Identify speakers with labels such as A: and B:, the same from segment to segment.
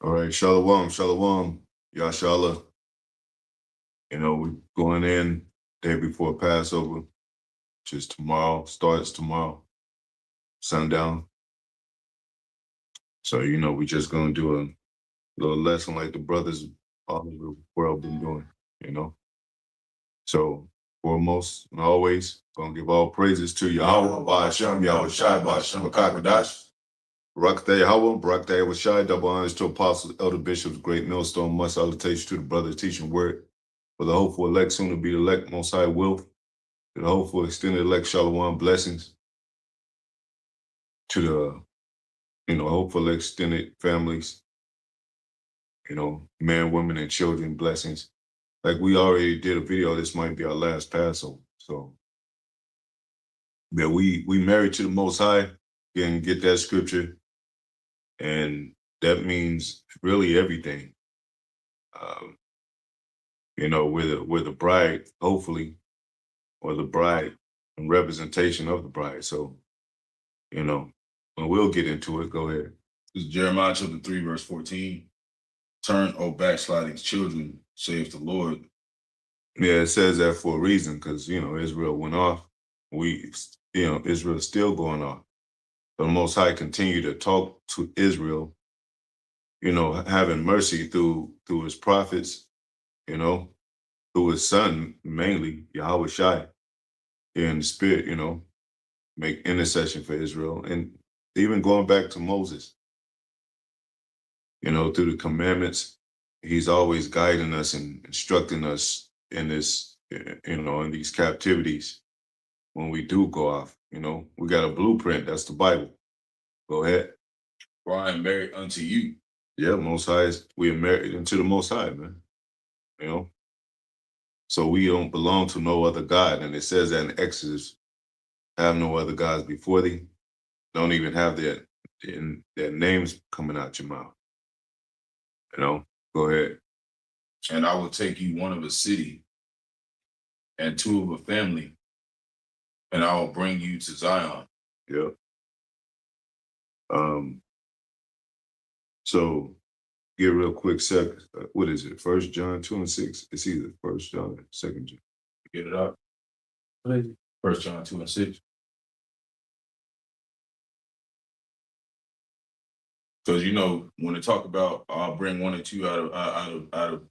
A: All right, shalom, shalom, yashala. We're going in day before Passover, which is tomorrow, starts tomorrow, sundown. So, we're just going to do a little lesson like the brothers all over the world been doing, you know. So, foremost and always, going to give all praises to Yahweh, Ba'ashem, Yahweh Shai, Ba'ashem, Kakadash. Barakatah Yahweh, Barakatah Yahweh Shai, double honors to apostles, elder bishops, great millstone, much salutation to the brothers teaching word. For the hopeful elect, soon to be elect, most high will. To the hopeful extended elect, shalom, blessings. To the, hopeful extended families, men, women, and children, blessings. Like we already did a video, this might be our last Passover. So, yeah, we married to the Most High. Again, get that scripture. And that means really everything. We're the bride, hopefully, or the bride and representation of the bride. So, and we'll get into it. Go ahead.
B: This is Jeremiah chapter 3, verse 14. Turn, O backsliding children, saith the Lord.
A: Yeah, it says that for a reason, because, Israel went off. Israel's still going off. The Most High continue to talk to Israel, having mercy through his prophets, through his son, mainly, Yahweh Shai, in the spirit, make intercession for Israel. And even going back to Moses, through the commandments, he's always guiding us and instructing us in this, in these captivities when we do go off. We got a blueprint. That's the Bible. Go ahead.
B: For I am married unto you.
A: Yeah, Most High, we are married unto the Most High, man. So we don't belong to no other God. And it says that in Exodus, have no other gods before thee. Don't even have their names coming out your mouth. Go ahead.
B: And I will take you one of a city and two of a family, and I will bring you to Zion.
A: Yep. So get a real quick second. What is it? 1 John 2 and 6. It's either 1 John or 2 John.
B: Get it up. 1 John 2 and 6. Because when they talk about I'll bring one or two out of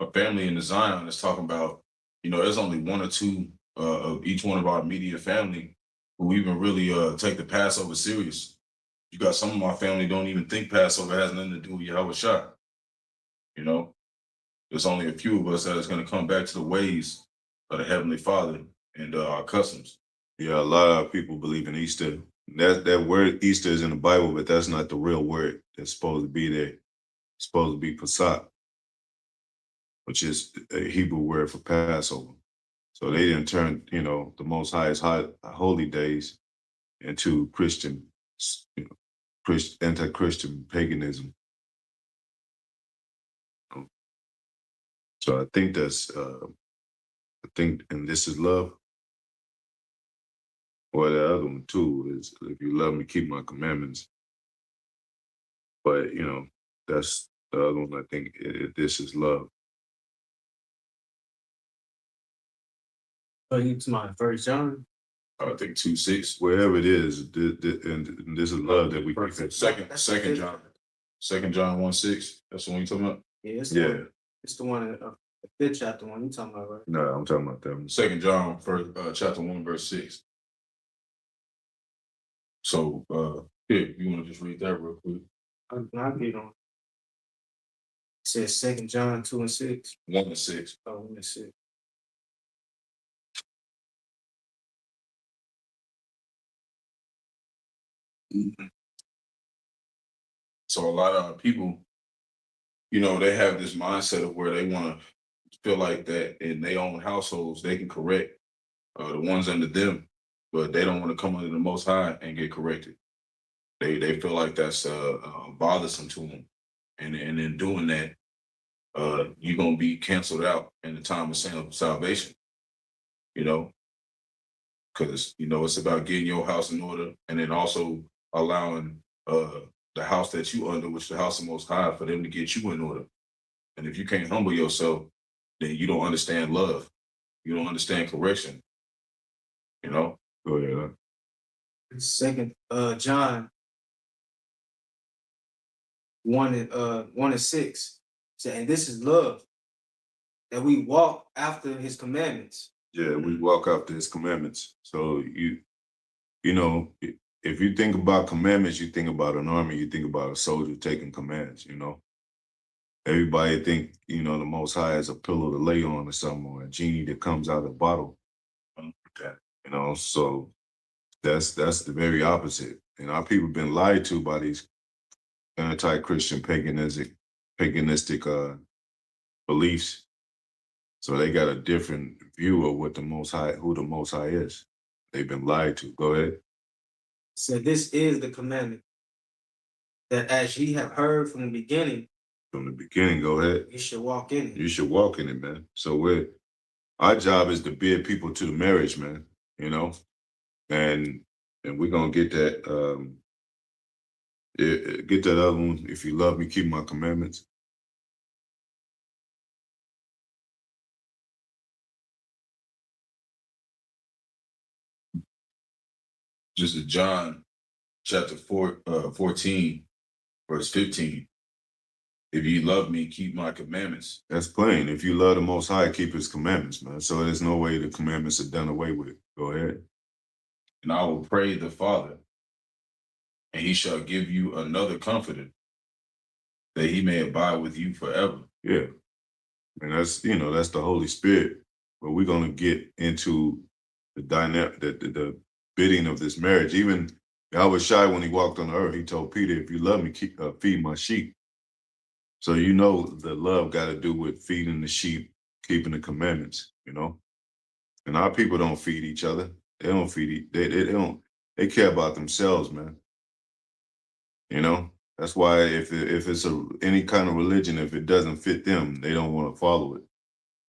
B: a family in the Zion, it's talking about there's only one or two of each one of our immediate family who even really take the Passover serious. You got some of my family don't even think Passover has nothing to do with Yahweh Shai. There's only a few of us that is going to come back to the ways of the Heavenly Father and our customs.
A: Yeah, a lot of people believe in Easter. That word Easter is in the Bible, but that's not the real word that's supposed to be there. It's supposed to be Pesach, which is a Hebrew word for Passover. So they didn't turn, the Most High's holy days into Christian, anti-Christian paganism. So I think that's, and this is love. Or the other one too is, if you love me, keep my commandments. But, that's the other one. I think this is love.
C: Oh, you to my 1 John?
B: I think 2:6.
A: Wherever it is, and this is love that we keep.
B: Second John. 2 John 1:6. That's the one you talking about?
C: Yeah, it's the one the 5th chapter one you talking about, right?
A: No, I'm talking about that one.
B: 2 John chapter 1, verse 6. So here, you want to just read that real quick?
C: I'll get on. It says 2 John 2 and 6.
B: 1 and 6.
C: Oh, 1 and 6.
B: So a lot of people, they have this mindset of where they want to feel like that in their own households, they can correct the ones under them, but they don't want to come under the Most High and get corrected. They feel like that's bothersome to them. And in doing that, you're going to be canceled out in the time of salvation, because, it's about getting your house in order and then also allowing the house that you under, which the house of Most High, for them to get you in order. And if you can't humble yourself, then you don't understand love. You don't understand correction. You know?
A: Go ahead.
C: Second John 1:6. So, and this is love, that we walk after his commandments.
A: Yeah, we walk after his commandments. So you know, if you think about commandments, you think about an army, you think about a soldier taking commands, you know. Everybody think, you know, the Most High is a pillow to lay on or something, or a genie that comes out of a bottle. You know, so that's the very opposite. And our people been lied to by these anti-Christian paganistic beliefs. So they got a different view of what the Most High, who the Most High is. They've been lied to. Go ahead.
C: So this is the commandment, that as ye have heard from the beginning,
A: From the beginning, go ahead.
C: you should walk in it.
A: You should walk in it, man. So our job is to bid people to the marriage, man. You know, and we're gonna get that. Get that other one. If you love me, keep my commandments.
B: Just as John chapter 14, verse 15. If you love me, keep my commandments.
A: That's plain. If you love the Most High, keep his commandments, man. So there's no way the commandments are done away with. Go ahead.
B: And I will pray the Father, and he shall give you another comforter, that he may abide with you forever.
A: Yeah. And that's, you know, that's the Holy Spirit. But we're going to get into the dynamic, the bidding of this marriage. Even Yahweh Shai, when he walked on the earth, he told Peter, if you love me, feed my sheep. So you know the love got to do with feeding the sheep, keeping the commandments, you know. And our people don't feed each other. They don't feed. They care about themselves, man. You know. That's why if it's any kind of religion, if it doesn't fit them, they don't want to follow it.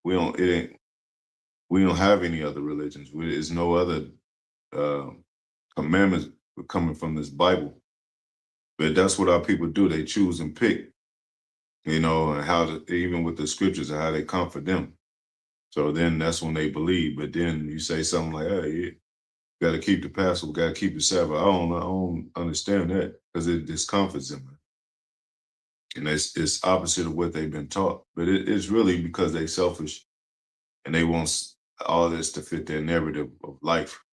A: We don't have any other religions. There's no other commandments coming from this Bible. But that's what our people do. They choose and pick. You know, and even with the scriptures and how they comfort them. So then that's when they believe. But then you say something like, hey, you got to keep the Passover, got to keep the Sabbath. I don't understand that, because it discomforts them. And it's opposite of what they've been taught. But it's really because they're selfish and they want all this to fit their narrative of life.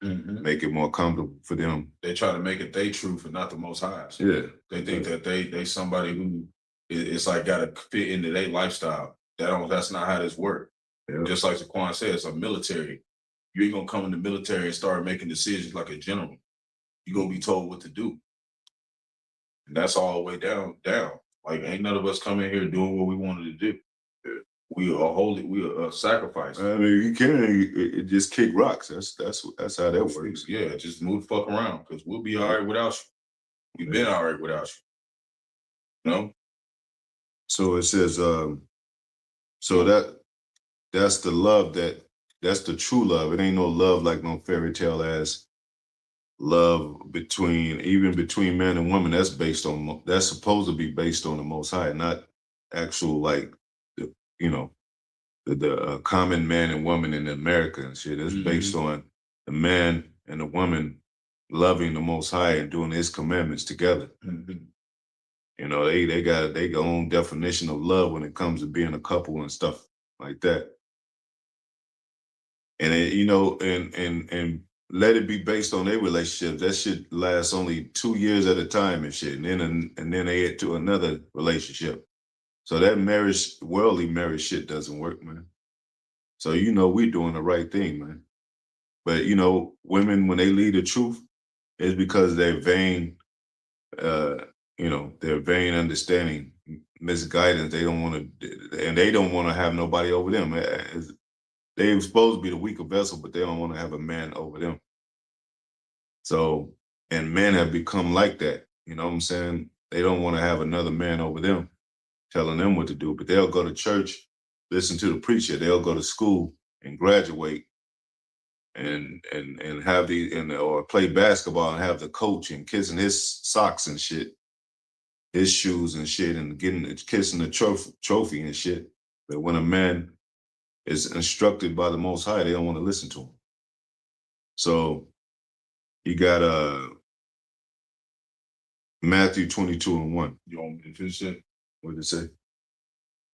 B: Mm-hmm.
A: Make it more comfortable for them.
B: They try to make it their truth and not the Most High's.
A: Yeah.
B: They think that they somebody who it's like got to fit into their lifestyle. That's not how this works. Yeah. Just like Zaquan said, it's a military. You ain't gonna come in the military and start making decisions like a general. You're gonna be told what to do. And that's all the way down. Like ain't none of us coming here doing what we wanted to do. We are holy, we are sacrifice.
A: I mean, you can just kick rocks. That's how that works.
B: Yeah, just move the fuck around, because we'll be all right without you. We've been all right without you. You know?
A: So it says, so that's the love that's the true love. It ain't no love like no fairy tale ass love between man and woman. That's supposed to be based on the Most High, not actual like the common man and woman in America and shit. It's based on the man and the woman loving the Most High and doing his commandments together.
B: Mm-hmm.
A: You know, they got their own definition of love when it comes to being a couple and stuff like that. And and let it be based on their relationship. That shit lasts only 2 years at a time and shit. And then they get to another relationship. So that worldly marriage shit doesn't work, man. So we're doing the right thing, man. But women, when they lead the truth, it's because they're vain, their vain understanding, misguidance. They don't want to have nobody over them. They're supposed to be the weaker vessel, but they don't want to have a man over them. So, and men have become like that. You know what I'm saying? They don't want to have another man over them, telling them what to do, but they'll go to church, listen to the preacher. They'll go to school and graduate and have or play basketball and have the coach and kissing his socks and shit, his shoes and shit, and kissing the trophy and shit. But when a man is instructed by the Most High, they don't want to listen to him. So you got Matthew 22:1.
B: You want me to finish that?
A: What did it say?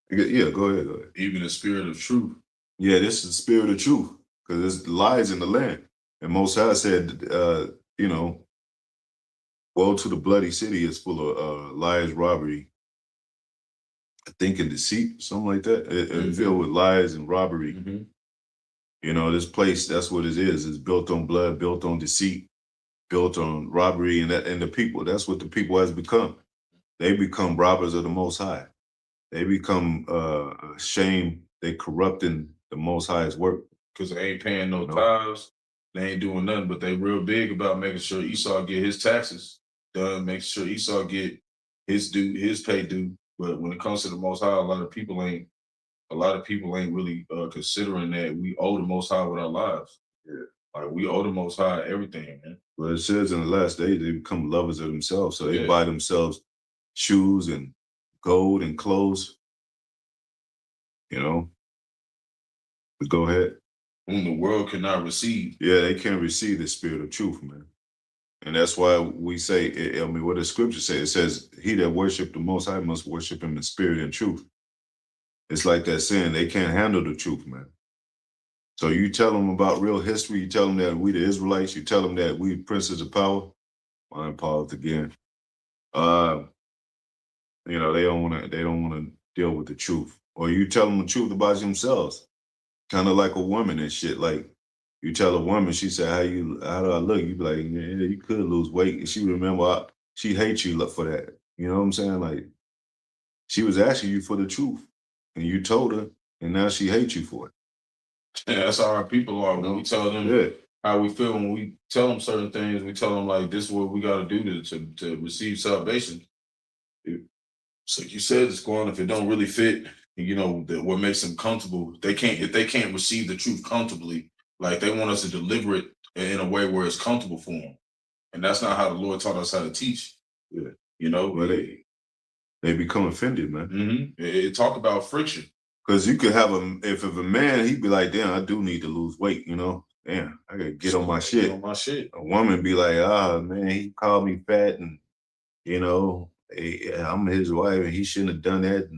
A: Yeah, go ahead.
B: Even the spirit of truth.
A: Yeah, this is the spirit of truth, because there's lies in the land. And Most High said, woe to the bloody city, is full of lies, robbery, I think, and deceit, something like that. It's filled with lies and robbery.
B: Mm-hmm.
A: You know, this place, that's what it is. It's built on blood, built on deceit, built on robbery, and the people. That's what the people has become. They become robbers of the Most High. They become shame. They corrupting the Most High's work.
B: Because they ain't paying no tithes. They ain't doing nothing, but they real big about making sure Esau get his taxes done, making sure Esau get his pay due. But when it comes to the Most High, a lot of people ain't really considering that we owe the Most High with our lives.
A: Yeah.
B: Like, we owe the Most High everything, man.
A: Well, it says in the last days, they become lovers of themselves. So they buy themselves shoes and gold and clothes, But go ahead.
B: Whom the world cannot receive.
A: Yeah, they can't receive the spirit of truth, man. And that's why we say, what the scripture says, it says, he that worship the Most High must worship him in spirit and truth. It's like that saying, they can't handle the truth, man. So you tell them about real history, you tell them that we the Israelites, you tell them that we princes of power. I paused again. They don't want to deal with the truth. Or you tell them the truth about themselves. Kind of like a woman and shit. Like, you tell a woman, she said, how do I look? You be like, yeah, you could lose weight. And she remember, she hates you for that. You know what I'm saying? Like, she was asking you for the truth. And you told her, and now she hates you for it.
B: Yeah, that's how our people are. When we tell them how we feel, when we tell them certain things, we tell them, like, this is what we got to do to receive salvation. So you said it's going, if it don't really fit, what makes them comfortable, if they can't receive the truth comfortably, like, they want us to deliver it in a way where it's comfortable for them. And that's not how the Lord taught us how to teach.
A: Yeah.
B: Well,
A: they become offended, man.
B: Mm-hmm. It talk about friction.
A: Because you could have if a man, he'd be like, damn, I do need to lose weight, Damn, I gotta get on my shit.
B: On my shit.
A: A woman be like, man, he called me fat and, I'm his wife and he shouldn't have done that.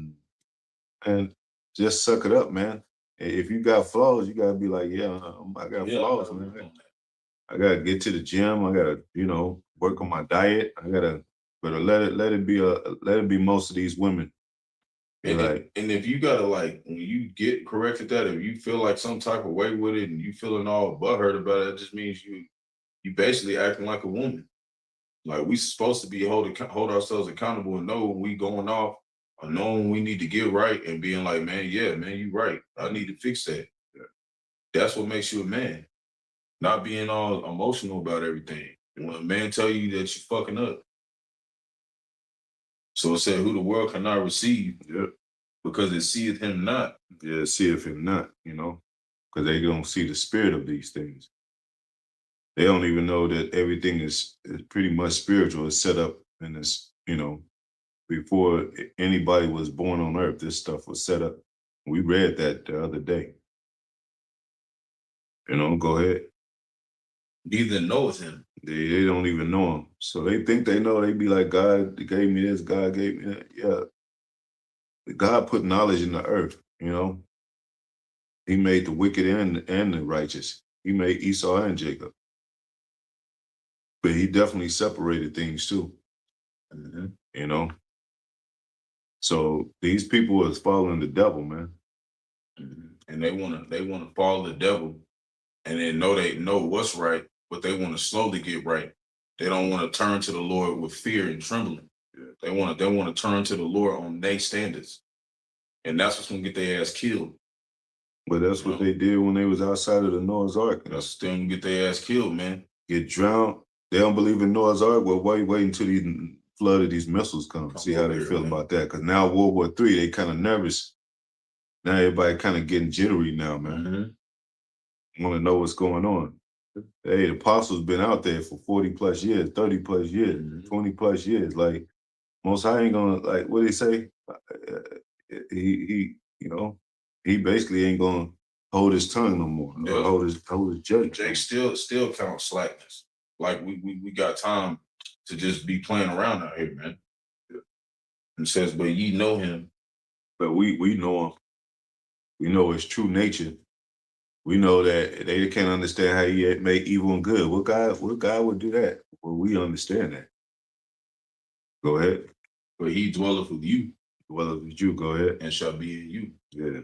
A: And just suck it up, man. If you got flaws, you gotta be like, yeah, I got flaws, man. I gotta get to the gym. I gotta, work on my diet. But let it be most of these women.
B: And if you gotta, like, when you get corrected that, if you feel like some type of way with it and you feeling all butthurt about it, it just means you basically acting like a woman. Like, we supposed to be hold ourselves accountable and know when we going off or knowing we need to get right and being like, man, you right. I need to fix that. Yeah. That's what makes you a man. Not being all emotional about everything. And when a man tell you that you're fucking up. So it said, who the world cannot receive, because it seeth him not.
A: Yeah, it seeth him not, because they don't see the spirit of these things. They don't even know that everything is pretty much spiritual. It's set up in this, before anybody was born on earth, this stuff was set up. We read that the other day. Go ahead.
B: Neither knoweth him.
A: They don't even know him. So they think they know. They be like, God gave me this, God gave me that. Yeah. God put knowledge in the earth, He made the wicked and the righteous. He made Esau and Jacob. But he definitely separated things too. Mm-hmm. So these people is following the devil, man.
B: Mm-hmm. And they wanna follow the devil and then they know what's right, but they want to slowly get right. They don't want to turn to the Lord with fear and trembling. Yeah. They want to turn to the Lord on their standards. And that's what's gonna get their ass killed.
A: But that's what they did when they was outside of the Noah's Ark.
B: That's what's gonna get their ass killed, man.
A: Get drowned. They don't believe in Noah's Ark. Well, wait until the flood of these missiles come. See how they feel about that. Because now World War III, they kind of nervous. Now everybody kind of getting jittery now, man. want to know what's going on. Hey, the apostles been out there for 40 plus years, 30 plus years, 20 plus years. Like, Most High ain't gonna, like, what did he say? He basically ain't gonna hold his tongue no more.
B: Yeah.
A: Or hold his judgment.
B: Jake still counts slackness. Like we got time to just be playing around out here, man. It says, but ye know him.
A: But we know him. We know his true nature. We know that they can't understand how he make evil and good. What God would do that? Well, we understand that. Go ahead.
B: But he dwelleth with you.
A: Dwelleth with you. Go ahead.
B: And shall be in you.
A: Yeah.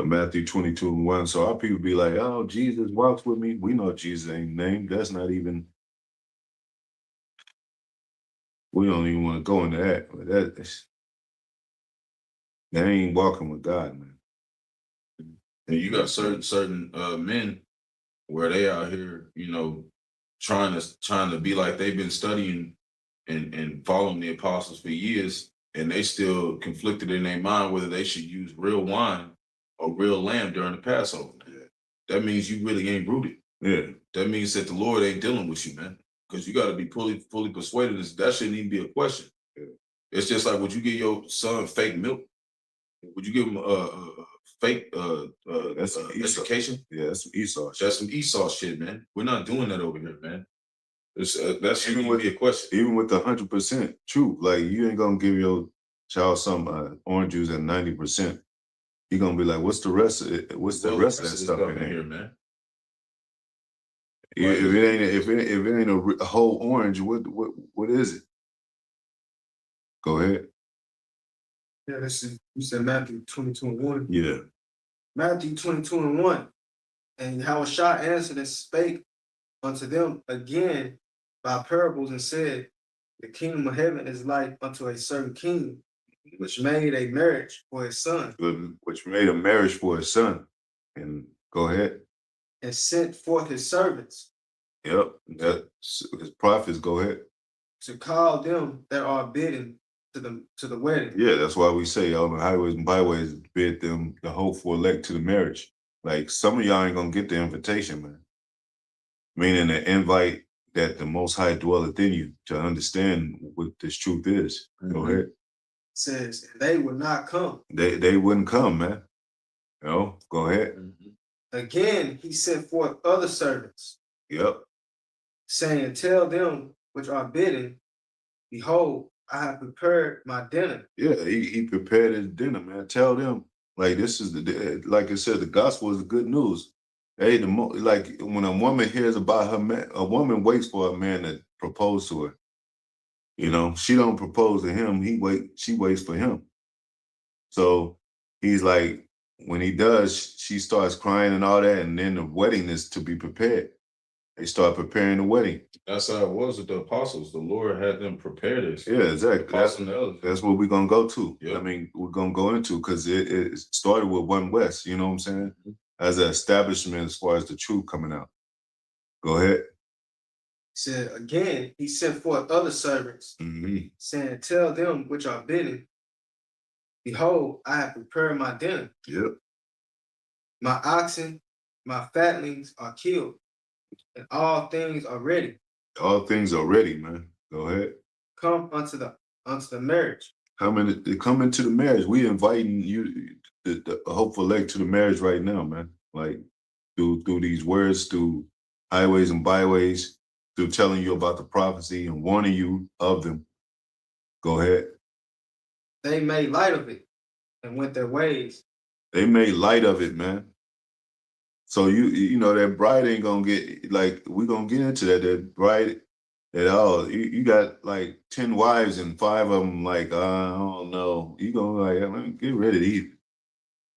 A: Matthew 22:1. So our people be like, oh, Jesus walks with me. We know Jesus ain't named. That's not even. We don't even want to go into that. But they ain't walking with God, man.
B: And you got certain men where they out here, trying to be like they've been studying and following the apostles for years, and they still conflicted in their mind whether they should use real wine or real lamb during the Passover. Yeah. That means you really ain't rooted.
A: Yeah.
B: That means that the Lord ain't dealing with you, man. Because you got to be fully persuaded. That shouldn't even be a question. Yeah. It's just like, would you give your son fake milk? Would you give him fake
A: that's
B: education?
A: Yeah, that's some Esau shit.
B: That's some Esau shit, man. We're not doing that over here, man. That shouldn't be a question.
A: Even with the 100% truth, like you ain't gonna give your child some orange juice at 90%. You're gonna be like, what's the rest of it? What's the rest of that stuff in here, man? If it ain't a whole orange, what is it? Go ahead.
C: Yeah, this is, you said Matthew 22:1.
A: Yeah.
C: Matthew 22:1. And Yahushua answered and spake unto them again by parables and said, the kingdom of heaven is like unto a certain king, which made a marriage for his son.
A: Which made a marriage for his son. And go ahead.
C: And sent forth his servants.
A: Yep. His prophets, go ahead.
C: To call them that are bidden to the wedding.
A: Yeah, that's why we say on the highways and byways bid them the hopeful elect to the marriage. Like some of y'all ain't gonna get the invitation, man. Meaning the invite that the Most High dwelleth in you to understand what this truth is. Mm-hmm. Go ahead. It
C: says they would not come.
A: They wouldn't come, man. Go ahead.
C: Mm-hmm. Again, he sent forth other servants.
A: Yep.
C: Saying, tell them which are bidden, behold, I have prepared my dinner.
A: Yeah, he prepared his dinner, man. Tell them, like, this is like I said, the gospel is the good news. Hey, like when a woman hears about her man, a woman waits for a man to propose to her. She don't propose to him. She waits for him. So he's like, when he does, she starts crying and all that, and then the wedding is to be prepared. They start preparing the wedding.
B: That's how it was with the apostles. The Lord had them prepare this.
A: Yeah, exactly. That's what we're going to go to. Yep. I mean, we're going to go into because it started with One West, you know what I'm saying? Mm-hmm. As an establishment as far as the truth coming out. Go ahead.
C: Said again, he sent forth other servants, saying, tell them which are bidden, behold, I have prepared my dinner.
A: Yep.
C: My oxen, my fatlings are killed. And all things are ready.
A: All things are ready, man. Go ahead.
C: Come unto the marriage.
A: Come into the marriage. We inviting you, the hopeful elect, to the marriage right now, man. Like through these words, through highways and byways, through telling you about the prophecy and warning you of them. Go ahead.
C: They made light of it and went their ways.
A: They made light of it, man. So you know that bride ain't gonna get, like, we're gonna get into that bride at all. You got like 10 wives and 5 of them like, I don't know. You gonna like, get rid of these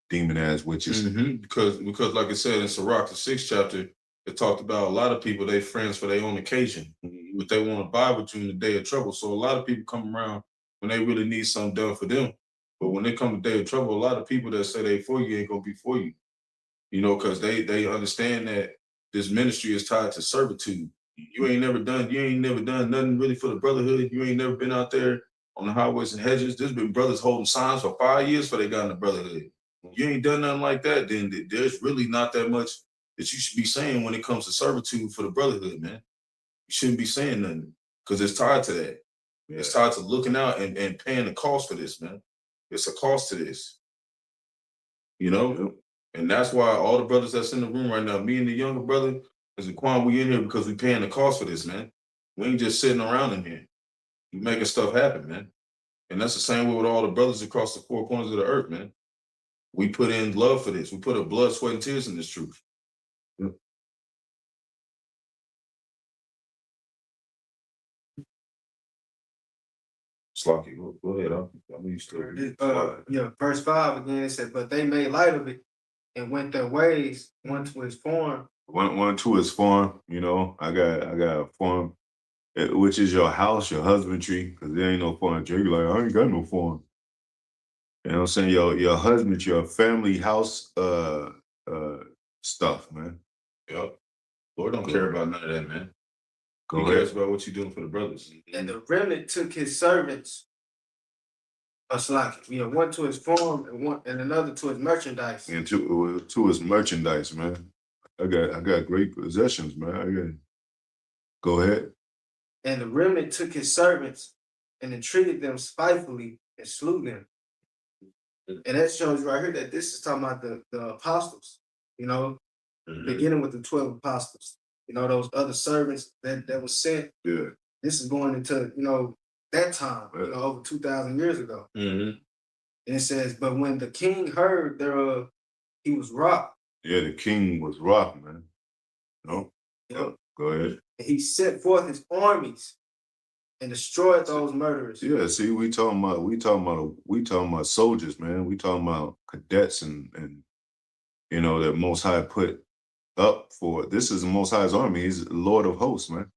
A: demon ass witches.
B: Mm-hmm. Because like I said in Sirach, the 6th chapter, it talked about a lot of people, they friends for their own occasion, but they want to abide with you in the day of trouble. So a lot of people come around when they really need something done for them. But when they come to day of trouble, a lot of people that say they for you ain't gonna be for you. Because they understand that this ministry is tied to servitude. You ain't never done nothing really for the brotherhood. You ain't never been out there on the highways and hedges. There's been brothers holding signs for 5 years before they got in the brotherhood. you ain't done nothing like that, then there's really not that much that you should be saying when it comes to servitude for the brotherhood, man. You shouldn't be saying nothing because it's tied to that.
A: Yeah.
B: It's tied to looking out and paying the cost for this, man. It's a cost to this, you know?
A: Yep.
B: And that's why all the brothers that's in the room right now, me and the younger brother, is Quan, we in here because we paying the cost for this, man. We ain't just sitting around in here. We making stuff happen, man. And that's the same way with all the brothers across the four corners of the earth, man. We put in love for this. We put up blood, sweat, and tears in this truth.
A: Yep.
B: Slocky, go ahead. I mean, you still.
C: Yeah, verse 5 again, it said, but they made light of it and went their ways, one to his farm.
A: One to his farm, you know. I got a farm, which is your house, your husbandry, because there ain't no farm. You're like, I ain't got no farm. You know what I'm saying? Your husband, your family house stuff, man.
B: Yep. Lord don't care about none of that, man.
A: Go
B: He
A: ahead.
B: cares about what you're doing for the brothers.
C: And the remnant took his servants, one to his farm and another to his merchandise.
A: And to his merchandise, man. I got great possessions, man. Go ahead.
C: And the remnant took his servants and entreated them spitefully and slew them. And that shows right here that this is talking about the apostles, you know, beginning with the 12 apostles. You know, those other servants that was sent.
A: Yeah.
C: This is going into, you know, that time, you know, over 2,000 years ago. And it says, but when the king heard thereof, he was wroth.
A: Yeah, the king was wroth, man. No?
C: Yep.
A: Go ahead.
C: And he sent forth his armies and destroyed those murderers.
A: Yeah, see, we talking about soldiers, man. We talking about cadets and you know, that Most High put up for. This is the Most High's army. He's the Lord of hosts, man.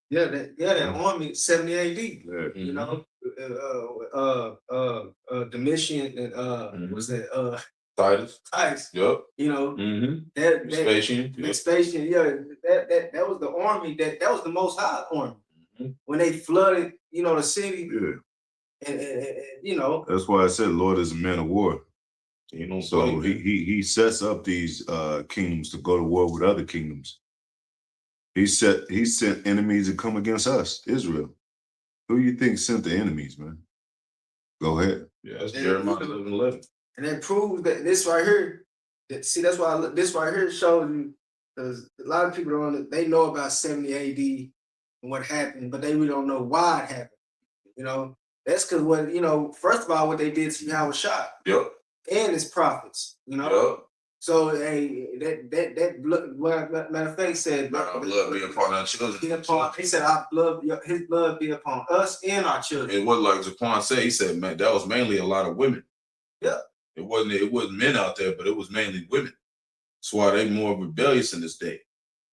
C: Yeah, that army, 70 AD.
A: Yeah.
C: You know, Domitian and was that
B: Titus.
C: Yep. You know,
B: Vespasian.
C: Vespasian, that was the army, that was the Most High army. When they flooded, you know, the city.
A: Yeah.
C: And you know.
A: That's why I said Lord is a man of war.
B: You know,
A: so he sets up these kingdoms to go to war with other kingdoms. He sent enemies to come against us, Israel. Who you think sent the enemies, man? Go ahead.
B: Yeah, that's Jeremiah 11:11.
C: And that proves that this right here, that's why this right here shows you, because a lot of people they know about 70 AD and what happened, but they really don't know why it happened. You know, that's because first of all, what they did to Yahushua.
B: Yep.
C: And his prophets, you know.
B: Yep.
C: So that blood, matter of fact, he said,
B: our blood be upon our children.
C: He said, his blood be upon us and our children.
B: It wasn't like Zaquan said. He said, man, that was mainly a lot of women.
C: Yeah.
B: It wasn't men out there, but it was mainly women. That's why they more rebellious in this day.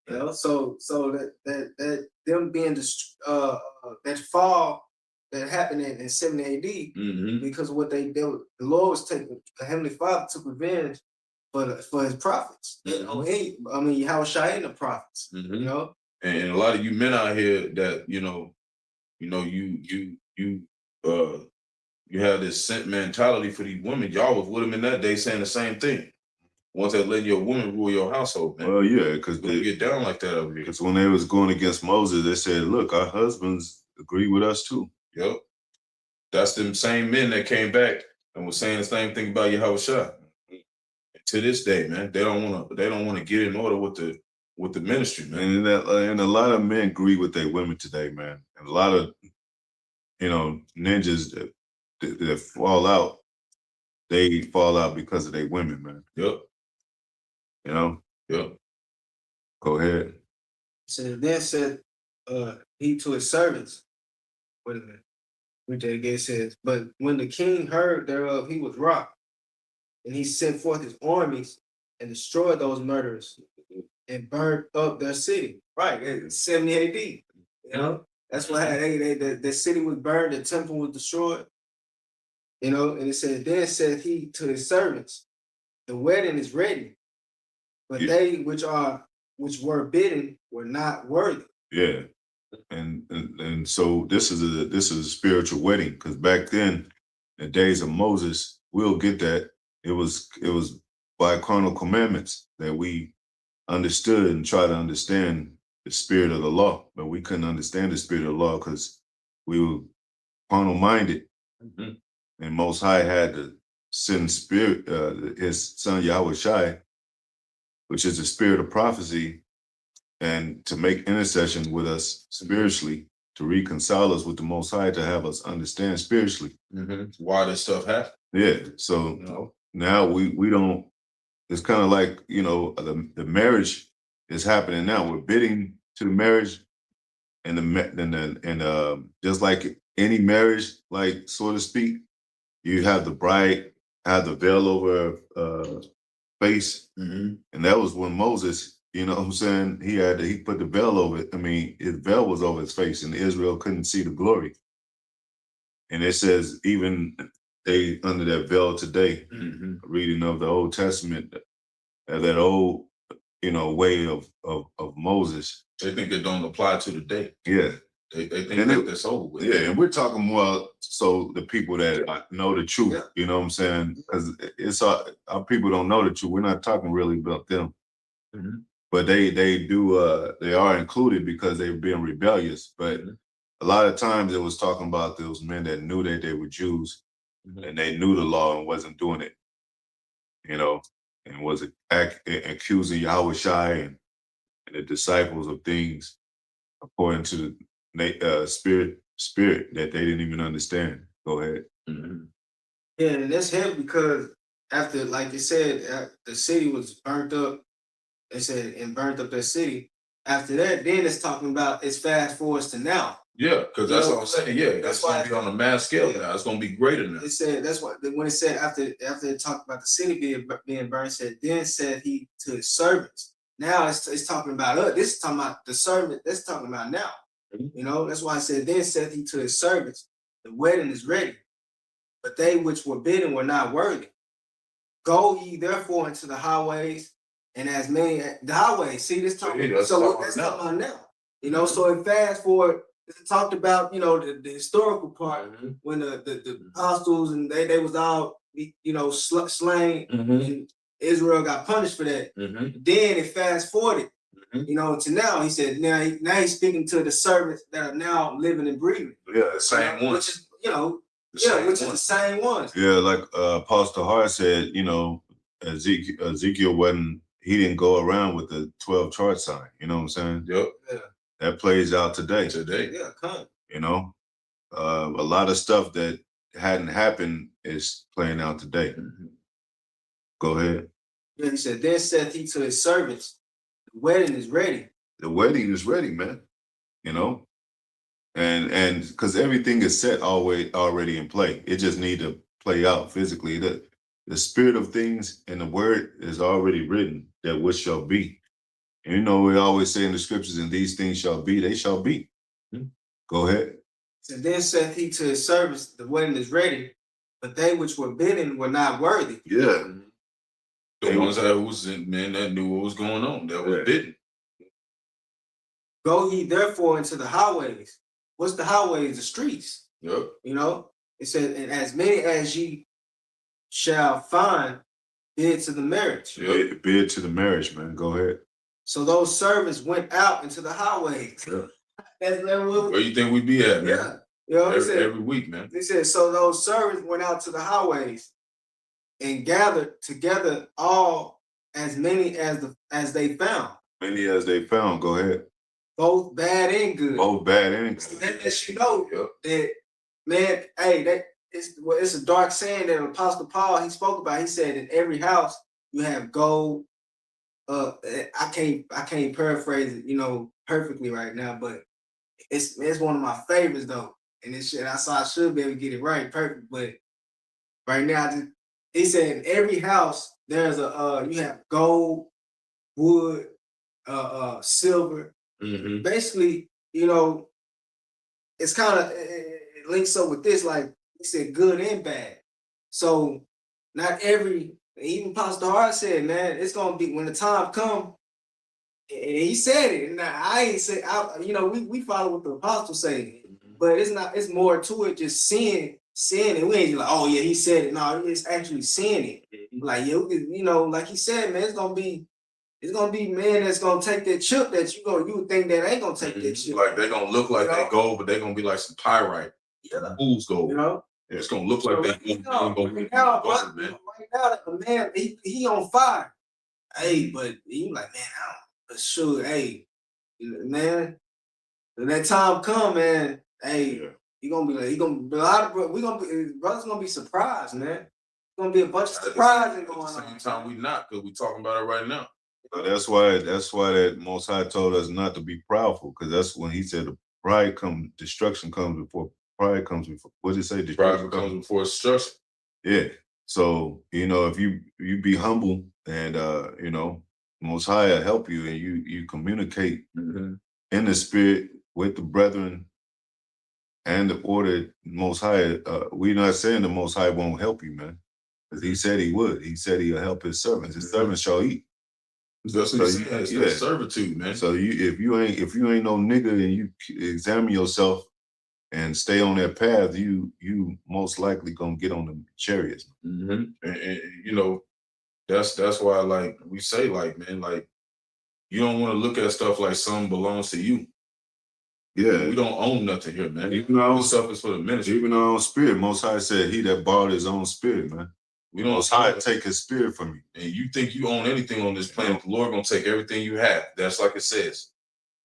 C: You know, so that them being that fall that happened in 70 AD because of what they did, the Lord was taking, the Heavenly Father took revenge for his prophets. You know, Yahushua and the prophets. You know,
B: and a lot of you men out here that you have this sent mentality for these women. Y'all was with them in that day saying the same thing. Once they let your woman rule your household, man.
A: Well, yeah, because
B: they get down like that over here.
A: Because when they was going against Moses, they said, "Look, our husbands agree with us too."
B: Yep, that's them same men that came back and was saying the same thing about Yahushua. To this day, man, they don't want to get in order with the ministry, man.
A: And a lot of men agree with their women today, man. And a lot of ninjas that fall out, they fall out because of their women, man.
B: Yep.
A: You know?
B: Yep.
A: Go ahead.
C: So then said he to his servants. Wait a minute. Read that again. It says, but when the king heard thereof, he was wroth, and he sent forth his armies and destroyed those murderers and burned up their city. Right, 70 AD. You know, that's why the city was burned, the temple was destroyed. You know, and it said, then said he to his servants, the wedding is ready, but they which were bidden were not worthy.
A: Yeah. And so this is a spiritual wedding, because back then, in the days of Moses, we'll get that It was by carnal commandments that we understood and try to understand the spirit of the law, but we couldn't understand the spirit of the law because we were carnal minded.
B: Mhm.
A: And Most High had to send spirit, his son Yahweh Shai, which is the spirit of prophecy, and to make intercession with us spiritually, to reconcile us with the Most High, to have us understand spiritually.
B: Why this stuff happened.
A: Yeah. So
B: You know?
A: now we don't, it's kind of like, the marriage is happening now. We're bidding to the marriage, and just like any marriage, like, so to speak, you have the bride have the veil over face, and that was when Moses, you know what I'm saying, he put the veil over it. I mean, his veil was over his face, and Israel couldn't see the glory. And it says even they under that veil today, reading of the Old Testament, that old, way of Moses.
B: They think it don't apply to the day.
A: Yeah.
B: They think that's over with.
A: Yeah, and we're talking more so the people that know the truth, you know what I'm saying? Because it's our people don't know the truth. We're not talking really about them. But they do they are included because they've been rebellious. But a lot of times it was talking about those men that knew that they were Jews and they knew the law and wasn't doing it, and was accusing Yahweh Shai and the disciples of things according to the spirit that they didn't even understand. Go ahead.
C: Yeah, and that's heavy because after, like it said, the city was burnt up. They said and burnt up that city. After that, then it's talking about it's fast forwards to now.
B: Yeah, because that's what I'm saying. Yeah, that's
C: why
B: going to be on a mass scale now. It's going to be greater now.
C: It said that's what when it said after it talked about the city being burned, it said then said he to his servants. Now it's talking about us. This is talking about the servant. That's talking about now. That's why I said then said he to his servants, the wedding is ready, but they which were bidden were not worthy. Go ye therefore into the highways, and as many the highways. See this talking. That's talking about now. So in fast forward. It talked about, the historical part when the apostles and they was all, slain and Israel got punished for that. Then it fast forwarded, to now. He said now he's speaking to the servants that are now living and breathing.
B: Yeah, the same ones.
C: Which is, which is the same ones.
A: Yeah, like Apostle Hart said, Ezekiel he didn't go around with the 12 chart sign. You know what I'm saying?
B: Yep.
C: Yeah.
A: That plays out today.
C: Yeah, come.
A: A lot of stuff that hadn't happened is playing out today. Go ahead.
C: Yeah, he said, then said he to his servants, the wedding is ready.
A: The wedding is ready, man. And because everything is set already in play. It just need to play out physically. The spirit of things and the word is already written that which shall be. And we always say in the scriptures, and these things shall be, they shall be. Go ahead.
C: So then said he to his servants, the wedding is ready, but they which were bidden were not worthy.
A: Yeah.
B: The ones that knew what was going on, that was bidden.
C: Go ye therefore into the highways. What's the highways? The streets.
B: Yep.
C: It said, and as many as ye shall find, bid to the marriage.
A: Yep. Bid to the marriage, man. Go ahead.
C: So those servants went out into the highways.
A: Yeah.
B: Where you think we'd be at, man?
C: Yeah.
B: Every week, man.
C: They said, so those servants went out to the highways and gathered together all as many as they found.
A: Many as they found. Go ahead.
C: Both bad and good.
A: Both bad and good.
C: That lets you know that, man, hey, it's a dark saying that Apostle Paul, he spoke about. He said, in every house you have gold. I can't paraphrase it, perfectly right now, but it's one of my favorites though. And this shit, I should be able to get it right, perfect. But right now, he said in every house there's you have gold, wood, silver. Basically, it's kind of it links up with this, like he said, good and bad. So not even Pastor Hart said, man, it's gonna be when the time come. And he said it. And I ain't say, we follow what the apostles say, but it's not. It's more to it. Just seeing saying it. We ain't like, oh yeah, he said it. No, it's actually saying it. Like, yeah, you know, like he said, man, it's gonna be men that's gonna take that chip that you would think that ain't gonna take that chip.
B: Like they gonna look like they gold, but they gonna be like some pyrite.
C: Yeah.
B: Fool's gold.
C: You know?
B: It's gonna look like that.
C: Right now, the man, he on fire. Hey, but he like, man, I don't, but sure, hey, man, when that time come, man, hey, he gonna be like, a lot of brothers gonna be surprised, man. Gonna be a bunch of surprises going on.
B: At the same time, we not, because we talking about it right now.
A: So that's why that Most High told us not to be proudful, because that's when he said destruction comes before pride comes before. What did it say?
B: Pride comes before destruction.
A: Yeah. So if you be humble and Most High will help you, and you communicate in the spirit with the brethren and the order. Most High, we're not saying the Most High won't help you, man, because he said he would. He said he'll help his servants. His servants shall eat.
B: That's what he said. It's servitude, man.
A: So if you ain't no nigga, and you examine yourself and stay on that path, you most likely gonna get on the chariots.
B: And that's why, like we say, like, man, like, you don't want to look at stuff like something belongs to you.
A: Yeah,
B: we don't own nothing here, man.
A: Even our own
B: stuff is for the ministry.
A: Even our own spirit. Most High said, "He that borrowed his own spirit, man."
B: We don't.
A: Most High take his spirit from you.
B: And you think you own anything on this planet? The Lord gonna take everything you have. That's like it says.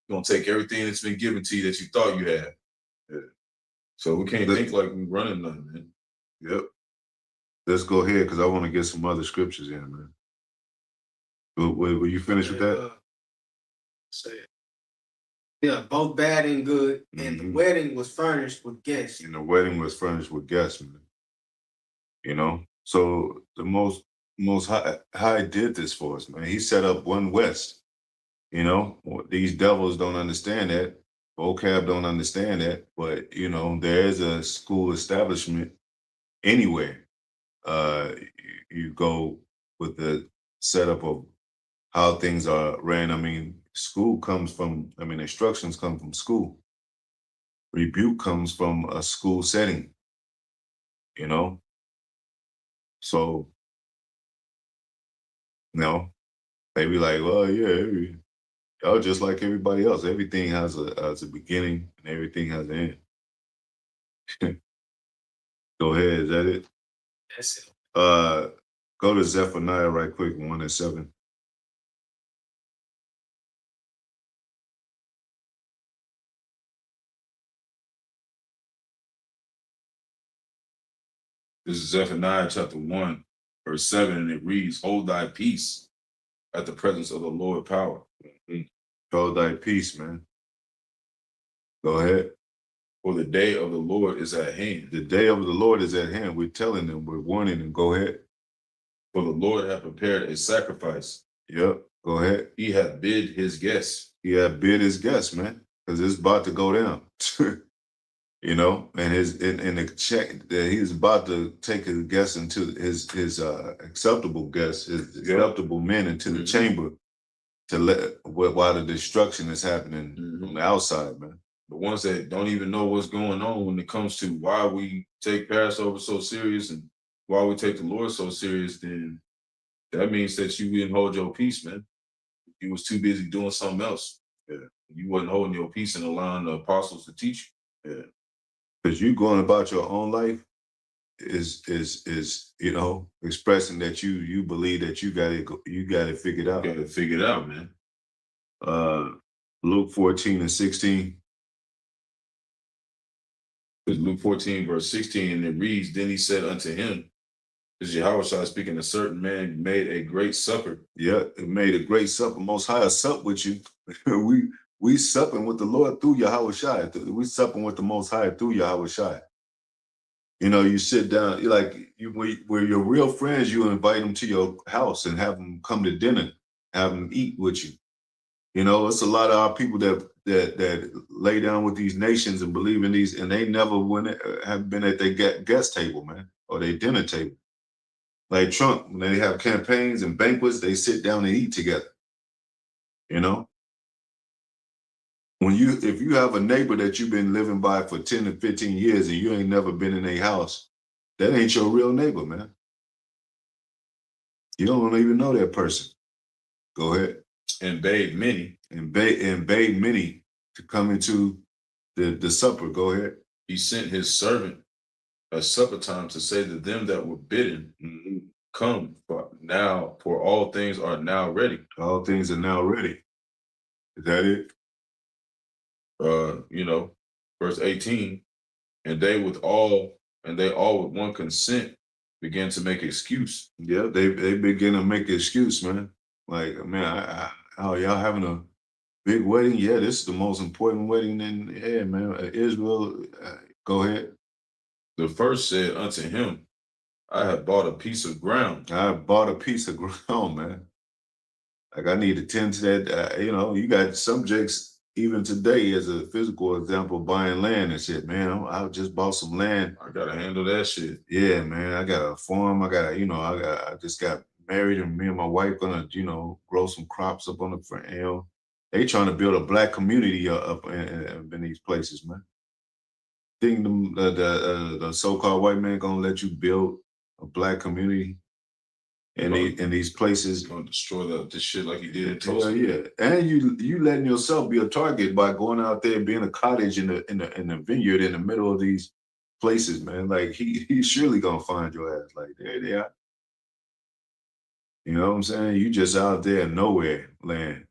B: He's gonna take everything that's been given to you that you thought you had. Yeah. So we can't think like we running nothing, man.
A: Yep. Let's go ahead, because I want to get some other scriptures in, man. Will you finish with that?
C: Say it. Yeah, both bad and good. And the wedding was furnished with guests.
A: And the wedding was furnished with guests, man. So the most high did this for us, man. He set up one West. These devils don't understand that. vocab don't understand that, but there is a school establishment anywhere. You go with the setup of how things are ran. I mean, instructions come from school. Rebuke comes from a school setting, So, they be like, well, yeah, y'all just like everybody else. Everything has a beginning and everything has an end. Go ahead, is that it?
C: That's it.
A: Go to Zephaniah right quick, 1:7.
B: This is Zephaniah chapter 1, verse 7, and it reads, "Hold thy peace at the presence of the Lord power."
A: Hold thy peace, man. Go ahead.
B: For the day of the Lord is at hand.
A: The day of the Lord is at hand. We're telling them, we're warning them. Go ahead.
B: For the Lord hath prepared a sacrifice.
A: Yep. Go ahead.
B: He hath bid his guests.
A: He hath bid his guests, man, because it's about to go down. And the check that he's about to take his guests into his acceptable guests, his acceptable men into the chamber to while the destruction is happening on the outside, man.
B: The ones that don't even know what's going on when it comes to why we take Passover so serious and why we take the Lord so serious, then that means that you didn't hold your peace, man. You was too busy doing something else. Yeah. You wasn't holding your peace and allowing the apostles to teach you. Yeah.
A: Because you going about your own life is expressing that you believe that you got it figured out.
B: You got it figured out, man.
A: Luke 14:16.
B: It's Luke 14, verse 16, and it reads, "Then he said unto him," this is Yahushua speaking, "a certain man made a great supper."
A: Yeah, it made a great supper. Most High sup with you. we supping with the Lord through Yahushua. We supping with the Most High through Yahushua. You sit down, where your real friends, you invite them to your house and have them come to dinner, have them eat with you. It's a lot of our people that lay down with these nations and believe in these, and they never have been at their guest table, man, or their dinner table. Like Trump, when they have campaigns and banquets, they sit down and eat together. if you have a neighbor that you've been living by for 10 to 15 years and you ain't never been in a house, that ain't your real neighbor, man. You don't even know that person. Go ahead.
B: And bade many.
A: And bade many to come into the supper. Go ahead.
B: He sent his servant at supper time to say to them that were bidden, come, for all things are now ready.
A: All things are now ready. Is that it?
B: Verse 18, and they all with one consent began to make excuse.
A: Yeah, they begin to make excuse, man. Like, man, oh, y'all having a big wedding? Yeah, this is the most important wedding in Israel. Go ahead.
B: The first said unto him, I have bought a piece of ground.
A: I bought a piece of ground, man. Like, I need to tend to that. You got subjects even today as a physical example, buying land and shit, man. I just bought some land.
B: I gotta handle that shit.
A: Yeah, man. I got a farm. I just got married, and me and my wife gonna, grow some crops up on the front. They trying to build a black community up in these places, man. Think the so-called white man gonna let you build a black community in these places?
B: He's gonna destroy this shit like he did in Tulsa.
A: Yeah. And you letting yourself be a target by going out there and being a cottage in the vineyard in the middle of these places, man. Like he's surely gonna find your ass. Like, there they are. You know what I'm saying? You just out there in nowhere land.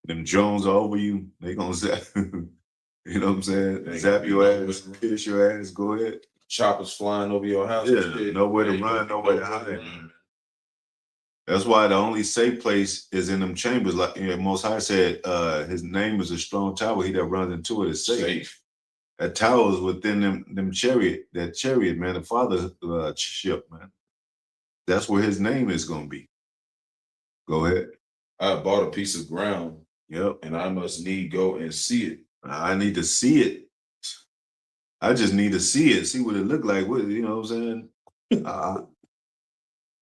A: Them drones are over you. They gonna zap. You know what I'm saying? Zap your ass, pierce your ass. Go ahead.
B: Choppers flying over your house.
A: Yeah, nowhere to run, nowhere to hide. That's why the only safe place is in them chambers. Like Most High said, his name is a strong tower. He that runs into it is safe. That tower is within them chariot. That chariot, man, the father ship, man. That's where his name is gonna be. Go ahead.
B: I bought a piece of ground.
A: Yep.
B: And I must need go and see it.
A: I need to see it. I just need to see it, see what it look like. What, you know what I'm saying?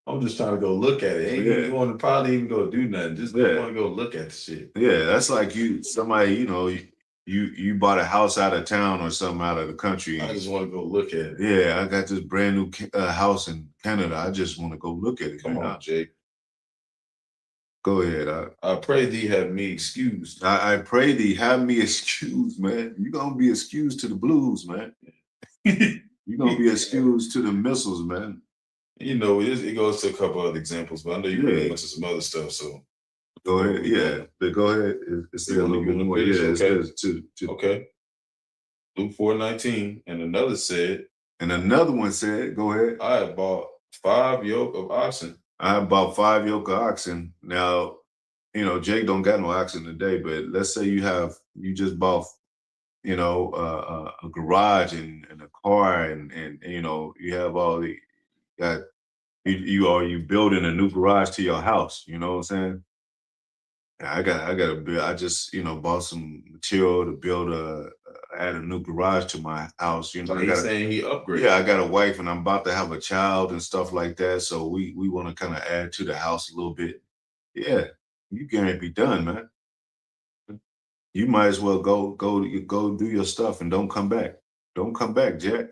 B: I'm just trying to go look at it. Ain't even want to probably even go do nothing. Just want to go look at the shit.
A: Yeah, that's like somebody, you bought a house out of town or something out of the country.
B: I just want to go look at it.
A: Yeah, I got this brand new house in Canada. I just want to go look at it.
B: Come on, Jake.
A: Go ahead.
B: I pray thee have me excused.
A: I pray thee have me excused, man. You're going to be excused to the blues, man. You're going to be excused to the missiles, man.
B: It goes to a couple other examples, but I know you went into some other stuff, so.
A: Go ahead. Yeah, but go ahead. It's still a little bit more. Yeah, it says
B: Okay. Luke 4:19, and another said.
A: And another one said, go ahead.
B: I have bought 5 yoke of oxen.
A: I bought 5 yoke of oxen. Now, Jake don't got no oxen today, but let's say you just bought, a garage and a car and you have all the, you building a new garage to your house. You know what I'm saying? I just, bought some material to build add a new garage to my house.
B: So he's saying he upgraded.
A: Yeah, I got a wife and I'm about to have a child and stuff like that. So we want to kind of add to the house a little bit. Yeah, you can't be done, man. You might as well go do your stuff and don't come back. Don't come back, Jack.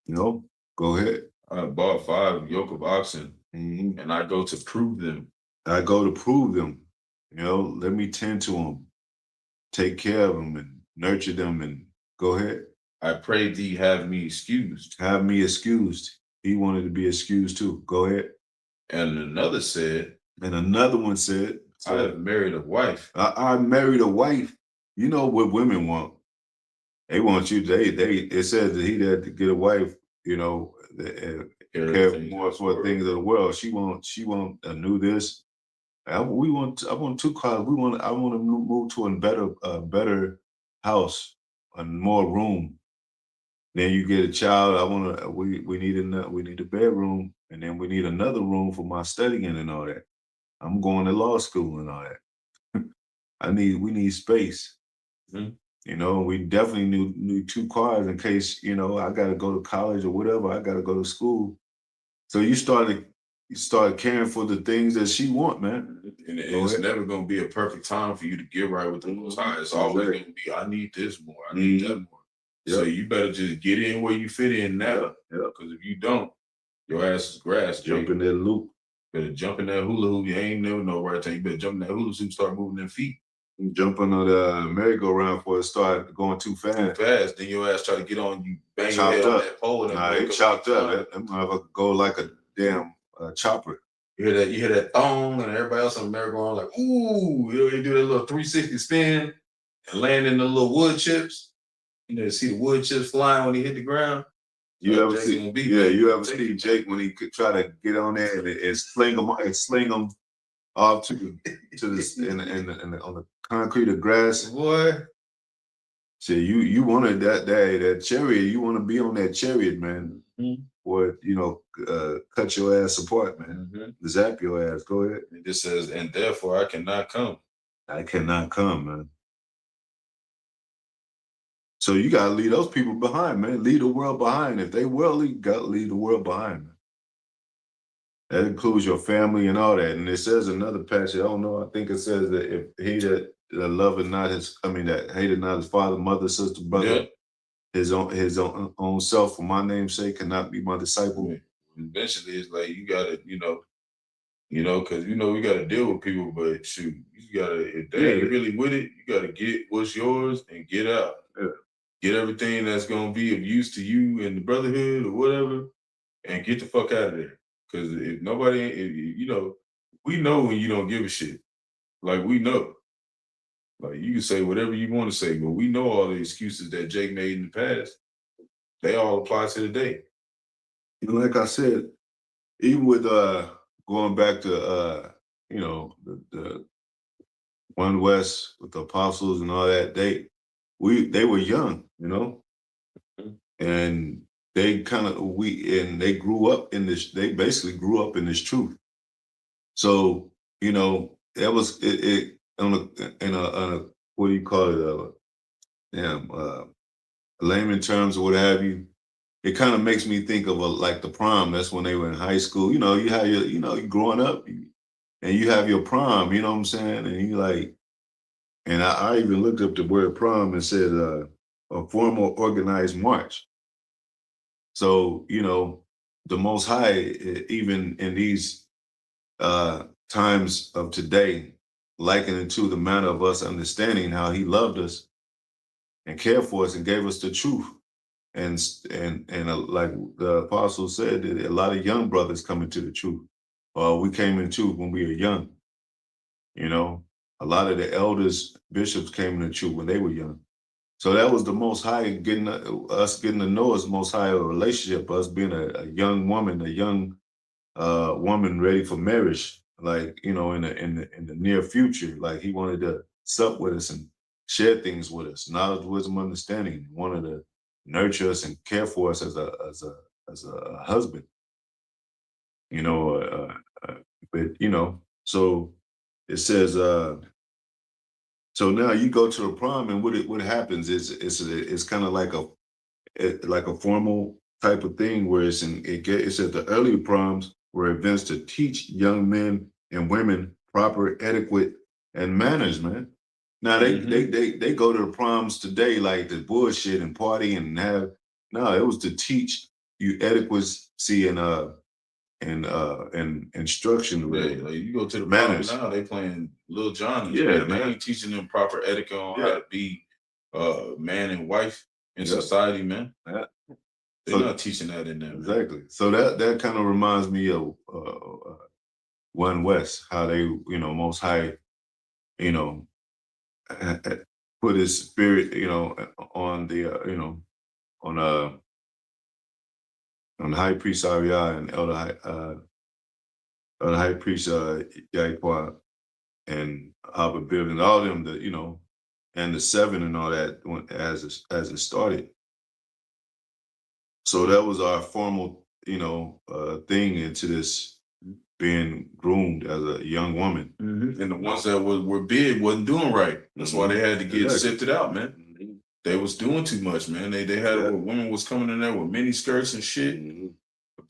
A: Go ahead.
B: I bought 5 yoke of oxen, and I go to prove them.
A: I go to prove them. Let me tend to them, take care of them, and nurture them. And go ahead.
B: I pray thee have me excused.
A: Have me excused. He wanted to be excused too. Go ahead.
B: And another
A: one said,
B: I have married a wife.
A: I married a wife. You know what women want? They want you. It says that he had to get a wife. Care more for things of the world. She want a new this. I want 2 cars. I want to move to a better house, and more room. Then you get a child. We need a bedroom, and then we need another room for my studying and all that. I'm going to law school and all that. We need space. We definitely need 2 cars in case, I got to go to college or whatever. I got to go to school. So you started start caring for the things that she want, man.
B: And
A: Go
B: it's
A: ahead.
B: never gonna be a perfect time for you to get right with the Most High. It's always gonna be, I need this more, I need that more. So you better just get in where you fit in now. Because if you don't, your ass is grass.
A: Jump in that loop.
B: Better jump in that hula hoop. You ain't never know right time. You better jump in that hula hoop, start moving them feet.
A: Jumping on the merry-go-round before it start going too fast.
B: Then your ass try to get on, you bang your head on that pole. And
A: nah, it chopped up. That motherfucker go like a damn chopper.
B: You hear that thong, and everybody else on the merry-go-round like, ooh, you do that little 360 spin and land in the little wood chips. You know, see the wood chips flying when he hit the ground.
A: You ever see Jake when he could try to get on there and sling them off to the on the concrete or grass?
B: Boy.
A: So you wanted that chariot, you want to be on that chariot, man. Or cut your ass apart, man. Zap your ass. Go ahead.
B: It just says, and therefore I cannot come.
A: I cannot come, man. So you gotta leave those people behind, man. Leave the world behind. If they worldly, you gotta leave the world behind, man. That includes your family and all that. And it says another passage, I don't know, I think it says that if he that loveth not that hated not his father, mother, sister, brother, his own self for my name's sake cannot be my disciple.
B: Eventually it's like you gotta, because we gotta deal with people, but shoot, you gotta, if they ain't really with it, you gotta get what's yours and get out. Get everything that's gonna be of use to you and the brotherhood or whatever, and get the fuck out of there. Because if nobody, we know when you don't give a shit. Like, we know. Like, you can say whatever you want to say, but we know all the excuses that Jake made in the past. They all apply to today.
A: Like I said, even with going back to the One West with the apostles and all that, they were young, and they grew up in this. They basically grew up in this truth. So that was it on a what do you call it? Layman terms or what have you. It kind of makes me think of like the prom. That's when they were in high school. You have your, you're growing up, and you have your prom. You know what I'm saying? And you like. And I even looked up the word prom and said a formal organized march. So, the Most High, even in these times of today, likening to the manner of us understanding how he loved us and cared for us and gave us the truth. And like the apostle said, that a lot of young brothers come into the truth. We came into when we were young, A lot of the elders, bishops came into truth when they were young. So that was the Most High getting to know us, Most High, a relationship, us being a young woman, woman ready for marriage, like, in the near future. Like he wanted to sup with us and share things with us, knowledge, wisdom, understanding. He wanted to nurture us and care for us as a husband. So it says, so now you go to a prom, and what happens is it's kind of like a formal type of thing where it says the early proms were events to teach young men and women proper etiquette and manners, man. Now they go to the proms today like the bullshit and party and it was to teach you etiquette and instruction.
B: Yeah, like you go to the
A: manners.
B: Prom now, they playing Lil Jon.
A: Yeah,
B: they ain't teaching them proper etiquette on how to be man and wife in society, man. Yeah. They're not teaching that in there.
A: Exactly. So that kind of reminds me of One West, how they, Most High, put his spirit, on the, on High Priest Ariah and Elder High Priest Yaquah and Abba Bill and all them, and the seven and all that as it started. So that was our formal, thing into this being groomed as a young woman.
B: Mm-hmm. And the ones that were big wasn't doing right. That's why they had to get sifted out, man. Mm-hmm. They was doing too much, man. They had women was coming in there with mini skirts and shit. Mm-hmm.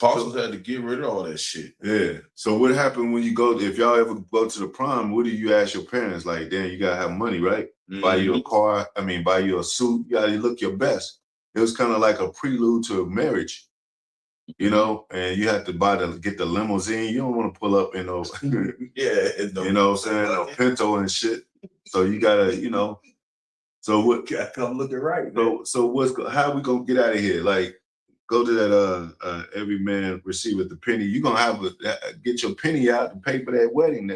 B: apostles had to get rid of all that shit.
A: Yeah. So what happened when you go? If y'all ever go to the prom, what do you ask your parents? Like, damn, you gotta have money, right? Buy you a car. I mean, buy you a suit. You gotta look your best. It was kind of like a prelude to a marriage, you know. And you have to get the limousine. You don't want to pull up in no, you know what I'm saying, no Pinto and shit. So you gotta, you know. So what?
B: Gotta come looking right.
A: So how we gonna get out of here? Like, go to that every man receiveth the penny. You're gonna have get your penny out to pay for that wedding.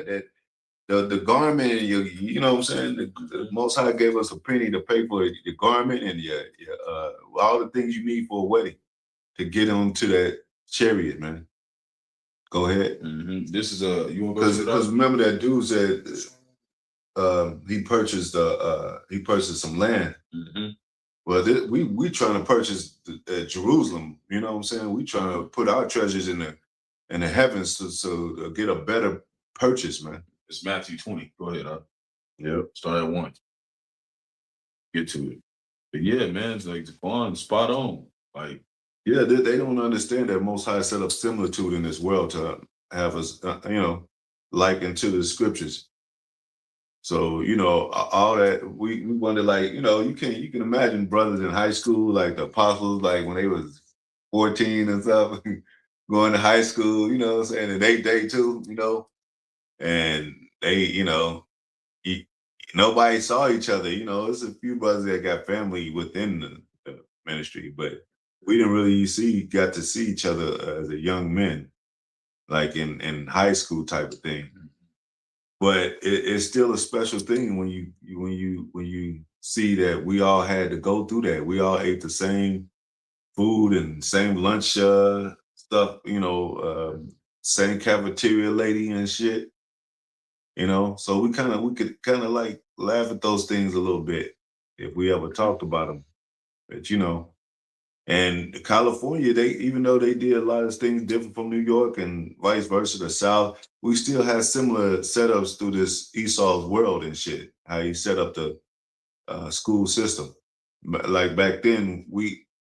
A: The garment and you know what I'm saying? The Most High gave us a penny to pay for your garment and your all the things you need for a wedding to get onto that chariot, man. Go ahead.
B: This is you want to go
A: because remember that dude said he purchased some land. Well, we trying to purchase Jerusalem. You know what I'm saying? We trying to put our treasures in the heavens to get a better purchase, man.
B: It's Matthew 20. Go ahead,
A: Yep.
B: Start at 1. Get to it. But yeah, man, it's like spot on. Like,
A: yeah, they don't understand that Most High set up similitude in this world to have us, you know, liken to the scriptures. So, you know, all that we wonder, like, you know, you can imagine brothers in high school, like the apostles, like when they was 14 and stuff, going to high school, you know what I'm saying, and they too, you know, and they, you know, nobody saw each other, you know. There's a few brothers that got family within the ministry, but we didn't really got to see each other as a young men, like in high school type of thing. But it's still a special thing when you see that we all had to go through that. We all ate the same food and same lunch stuff, you know, same cafeteria lady and shit, you know. So we could kind of like laugh at those things a little bit if we ever talked about them. But you know, and California, even though they did a lot of things different from New York and vice versa, the South, we still have similar setups through this Esau's world and shit. How he set up the school system. Like back then,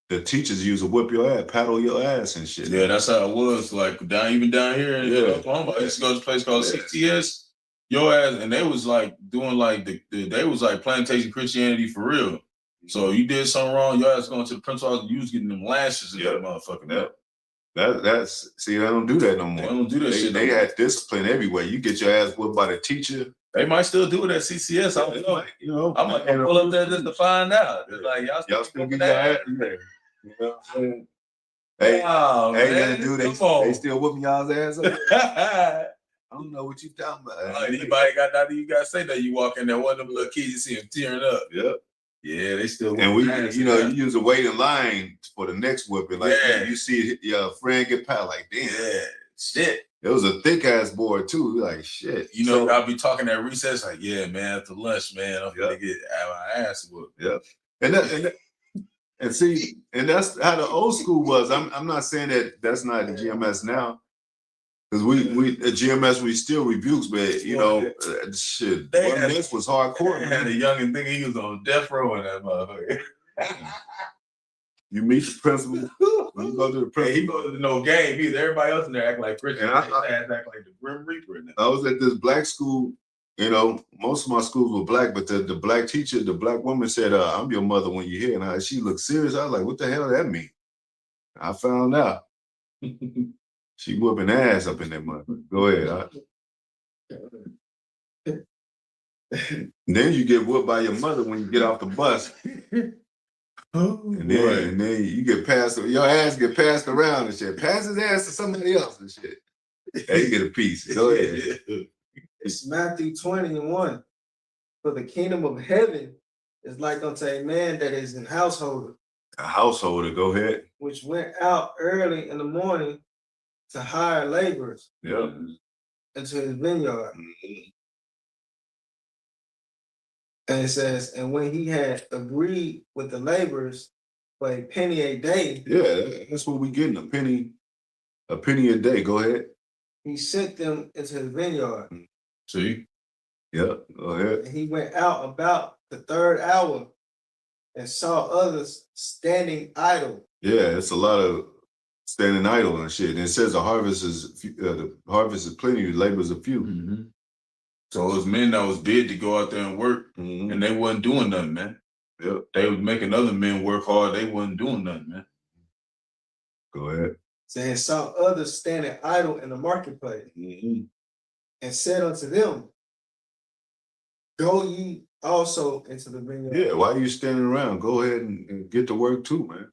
A: the teachers used to whip your ass, paddle your ass and shit.
B: Yeah, that's how it was. Like even down here in Oklahoma, I used to go to a place called CTS. Your ass, and they was like doing like they was like plantation Christianity for real. So you did something wrong, your ass going to the principal's and you was getting them lashes in that motherfucker.
A: That's see, they don't do that no more.
B: They don't do that shit.
A: They had discipline everywhere. You get your ass whipped by the teacher.
B: They might still do it at CCS. I don't know.
A: You know,
B: I might pull up there just to find out. Like y'all
A: still get your ass in there. You know what I'm saying?
B: Hey, man,
A: do they still whooping y'all's ass up? I don't know what you talking about.
B: Anybody got nothing you gotta say that you walk in there, one of them little kids, you see them tearing up.
A: Yep.
B: Yeah, they still.
A: And you use a wait in line for the next whipping. Like you see your friend get paddled, like damn,
B: shit.
A: It was a thick ass board too. Like shit.
B: You know, I'll be talking at recess, like man, after lunch, man, I'm gonna get my ass whooped.
A: Yeah, and see, and that's how the old school was. I'm not saying that's not the GMS now. Because we at GMS we still rebukes, but you know, shit. This was hardcore.
B: They had a youngin' thinking he was on death row in that motherfucker.
A: You meet the principal. When you go to the principal,
B: he goes to no game either. Everybody else in there act like Christian. I act like the Grim Reaper in there.
A: I was at this black school. You know, most of my schools were black, but the black teacher, the black woman said, "I'm your mother when you're here." And she looked serious. I was like, "What the hell does that mean?" I found out. She whooping ass up in that mother. Go ahead. Then you get whooped by your mother when you get off the bus. And then you get passed, your ass get passed around and shit. Pass his ass to somebody else and shit. Hey, you get a piece. Go ahead.
C: It's Matthew 20:1. For the kingdom of heaven is like unto a man that is an householder.
A: A householder, go ahead.
C: Which went out early in the morning to hire laborers into his vineyard. And it says, and when he had agreed with the laborers for a penny a day.
A: Yeah, that's what we getting, a penny a day. Go ahead.
C: He sent them into his vineyard.
A: See? Yeah, go ahead.
C: And he went out about the third hour and saw others standing idle.
A: Yeah, it's a lot of standing idle and shit. And it says the harvest is plenty, the labors are few.
B: Mm-hmm. So it was men that was bid to go out there and work, and they wasn't doing nothing, man.
A: Yep.
B: They was making other men work hard. They wasn't doing nothing, man.
A: Go ahead.
C: Saying saw others standing idle in the marketplace, and said unto them, go ye also into the vineyard.
A: Yeah, why are you standing around? Go ahead and get to work too, man.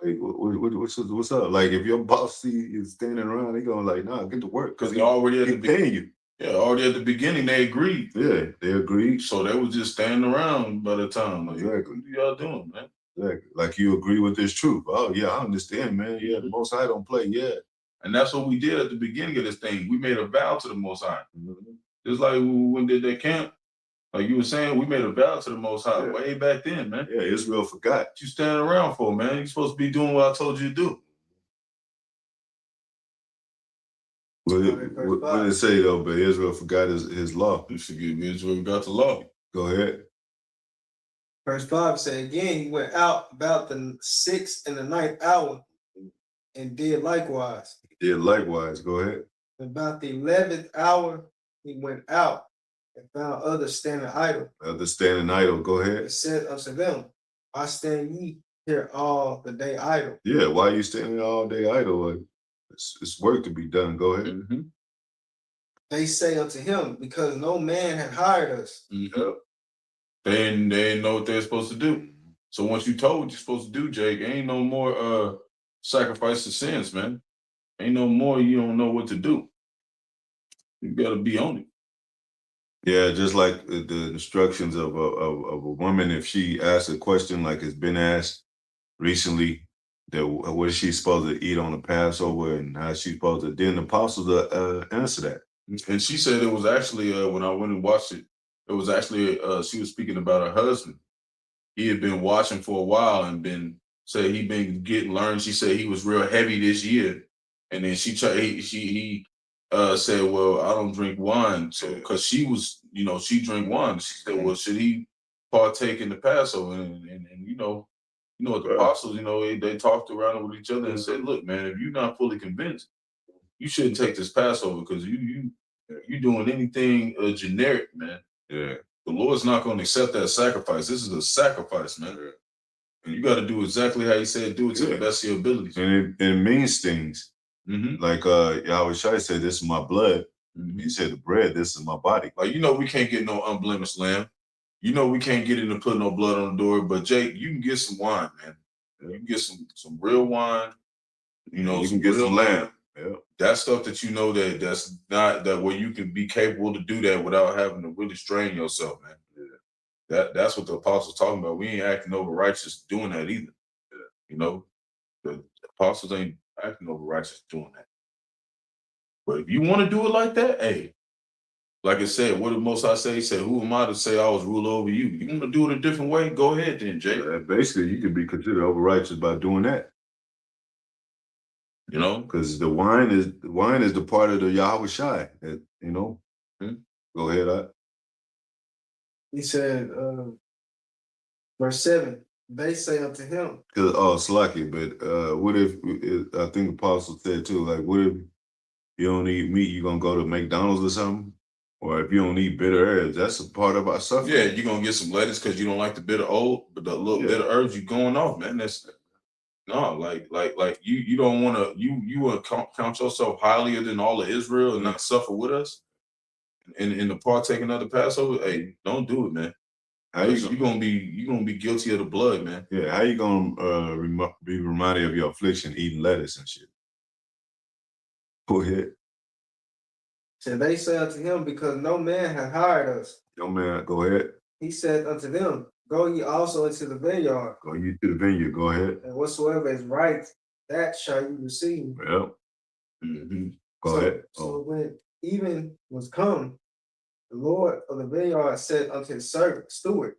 A: Like, what's up? Like, if your boss see you standing around, they gonna like, nah, get to work
B: Because they already at the
A: paying you.
B: Yeah, already at the beginning they agreed.
A: Yeah, they agreed.
B: So they was just standing around by the time. Like,
A: Exactly.
B: what y'all doing, man?
A: Exactly. Like you agree with this truth. Oh yeah, I understand, man. Yeah, the Most High don't play. Yeah.
B: And that's what we did at the beginning of this thing. We made a vow to the Most High.
A: Mm-hmm.
B: Just like when did that camp, like you were saying, we made a vow to the Most High
A: Yeah.
B: way back then, man.
A: Yeah, Israel forgot.
B: What you standing around for, man? You supposed to be doing what I told you to do.
A: What did it say though? But Israel forgot his law.
B: You forget me, Israel got the law.
A: Go ahead.
C: Verse 5 said, again, he went out about the 6th and the 9th hour and did likewise.
A: Did likewise. Go ahead.
C: About the 11th hour, he went out and found others standing idle.
A: Others standing idle. Go ahead.
C: And said unto them, why stand ye here all the day idle?
A: Yeah, why are you standing all day idle? Like, it's work to be done. Go ahead.
B: Mm-hmm.
C: They say unto him, because no man had hired us.
B: Mm-hmm. They didn't know what they're supposed to do. So once you told what you're supposed to do, Jake, ain't no more sacrifice to sins, man. Ain't no more you don't know what to do. You gotta be on it.
A: Yeah, just like the instructions of a woman, if she asks a question like it's been asked recently, that what is she supposed to eat on the Passover and how she's supposed to, then the apostles answer that.
B: And she said it was actually when I went and watched it, it was actually she was speaking about her husband. He had been watching for a while and he been getting learned. She said he was real heavy this year, and then he said, well, I don't drink wine, so because she was, she drank wine. She said, well, should he partake in the Passover? And what the apostles, they talked around with each other and said, look, man, if you're not fully convinced, you shouldn't take this Passover because you're doing anything generic, man.
A: Yeah.
B: The Lord's not going to accept that sacrifice. This is a sacrifice, man. Yeah. And you got to do exactly how he said, do it to the best of your abilities.
A: And it means things.
B: Mm-hmm.
A: Like Yahweh Shai said, this is my blood. Mm-hmm. He said the bread, this is my body.
B: Like, we can't get no unblemished lamb. We can't get in to put no blood on the door. But Jake, you can get some wine, man. You can get some real wine.
A: You can get some lamb. Yeah.
B: That stuff that that's not that where you can be capable to do that without having to really strain yourself, man. Yeah. That's what the apostles talking about. We ain't acting over righteous doing that either. Yeah. The apostles ain't acting over righteous doing that. But if you want to do it like that, hey, like I said, what did Most High say? He said, who am I to say I was ruler over you? You want to do it a different way? Go ahead then, Jake.
A: Basically, you could be considered over righteous by doing that. Because the wine is the part of the Yahweh Shai. Go ahead.
C: He said, verse 7, they say unto him.
A: Slacky, but what if, I think the apostle said too, like, what if you don't eat meat, you gonna go to McDonald's or something? Or if you don't eat bitter herbs, that's a part of our suffering.
B: Yeah, you're gonna get some lettuce because you don't like the bitter bitter herbs, you going off, man. That's no, like you don't want to, you count yourself higher than all of Israel and not suffer with us in the partaking of the Passover. Hey, don't do it, man. You're gonna be guilty of the blood, man.
A: Yeah, how you gonna be reminded of your affliction eating lettuce and shit? Go ahead.
C: So they say unto him, because no man hath hired us.
A: No man, go ahead.
C: He said unto them, go ye also into the vineyard.
A: Go ye to the vineyard, go ahead.
C: And whatsoever is right, that shall you receive.
A: Yep. Mm-hmm. Go ahead.
C: So when even was come, the Lord of the vineyard said unto his servant, steward,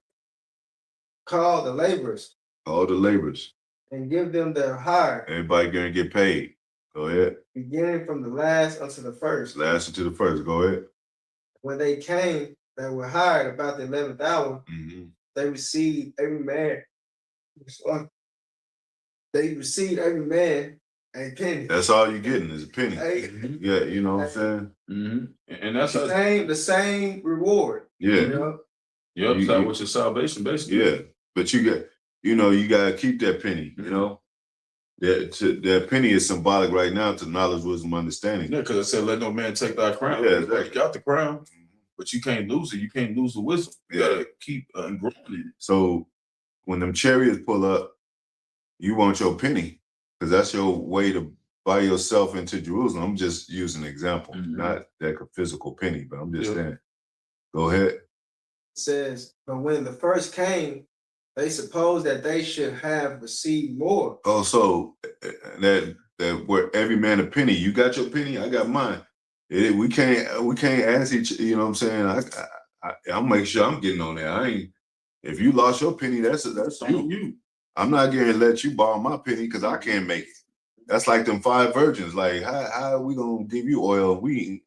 C: call the laborers.
A: All the laborers.
C: And give them their hire.
A: Everybody gonna get paid. Go ahead.
C: Beginning from the last unto the first.
A: Last unto the first, go ahead.
C: When they came that were hired about the 11th hour, they received every man A penny.
A: That's all you're getting is a penny.
C: Hey.
A: Yeah, you know what I'm saying?
B: And that's
C: the same reward.
A: Yeah.
C: You know?
B: Yep,
A: You-
B: that
A: you-
B: was your salvation, basically.
A: Yeah, but you gotta keep that penny, you know? That penny is symbolic right now to knowledge, wisdom, understanding.
B: Yeah, because it said, let no man take thy crown.
A: Yeah,
B: You got the crown, but you can't lose it. You can't lose the wisdom. You gotta keep growing in it.
A: So when them chariots pull up, you want your penny, because that's your way to buy yourself into Jerusalem. I'm just using an example, not like a physical penny, but I'm just saying. Go ahead.
C: It says, but when the first came, they supposed that they should have received more.
A: Oh, so that where every man a penny. You got your penny, I got mine. We can't ask each. You know what I'm saying? I'll make sure I'm getting on there. If you lost your penny, that's on you. I'm not going to let you borrow my penny because I can't make it. That's like them 5 virgins. Like, how are we gonna give you oil? We're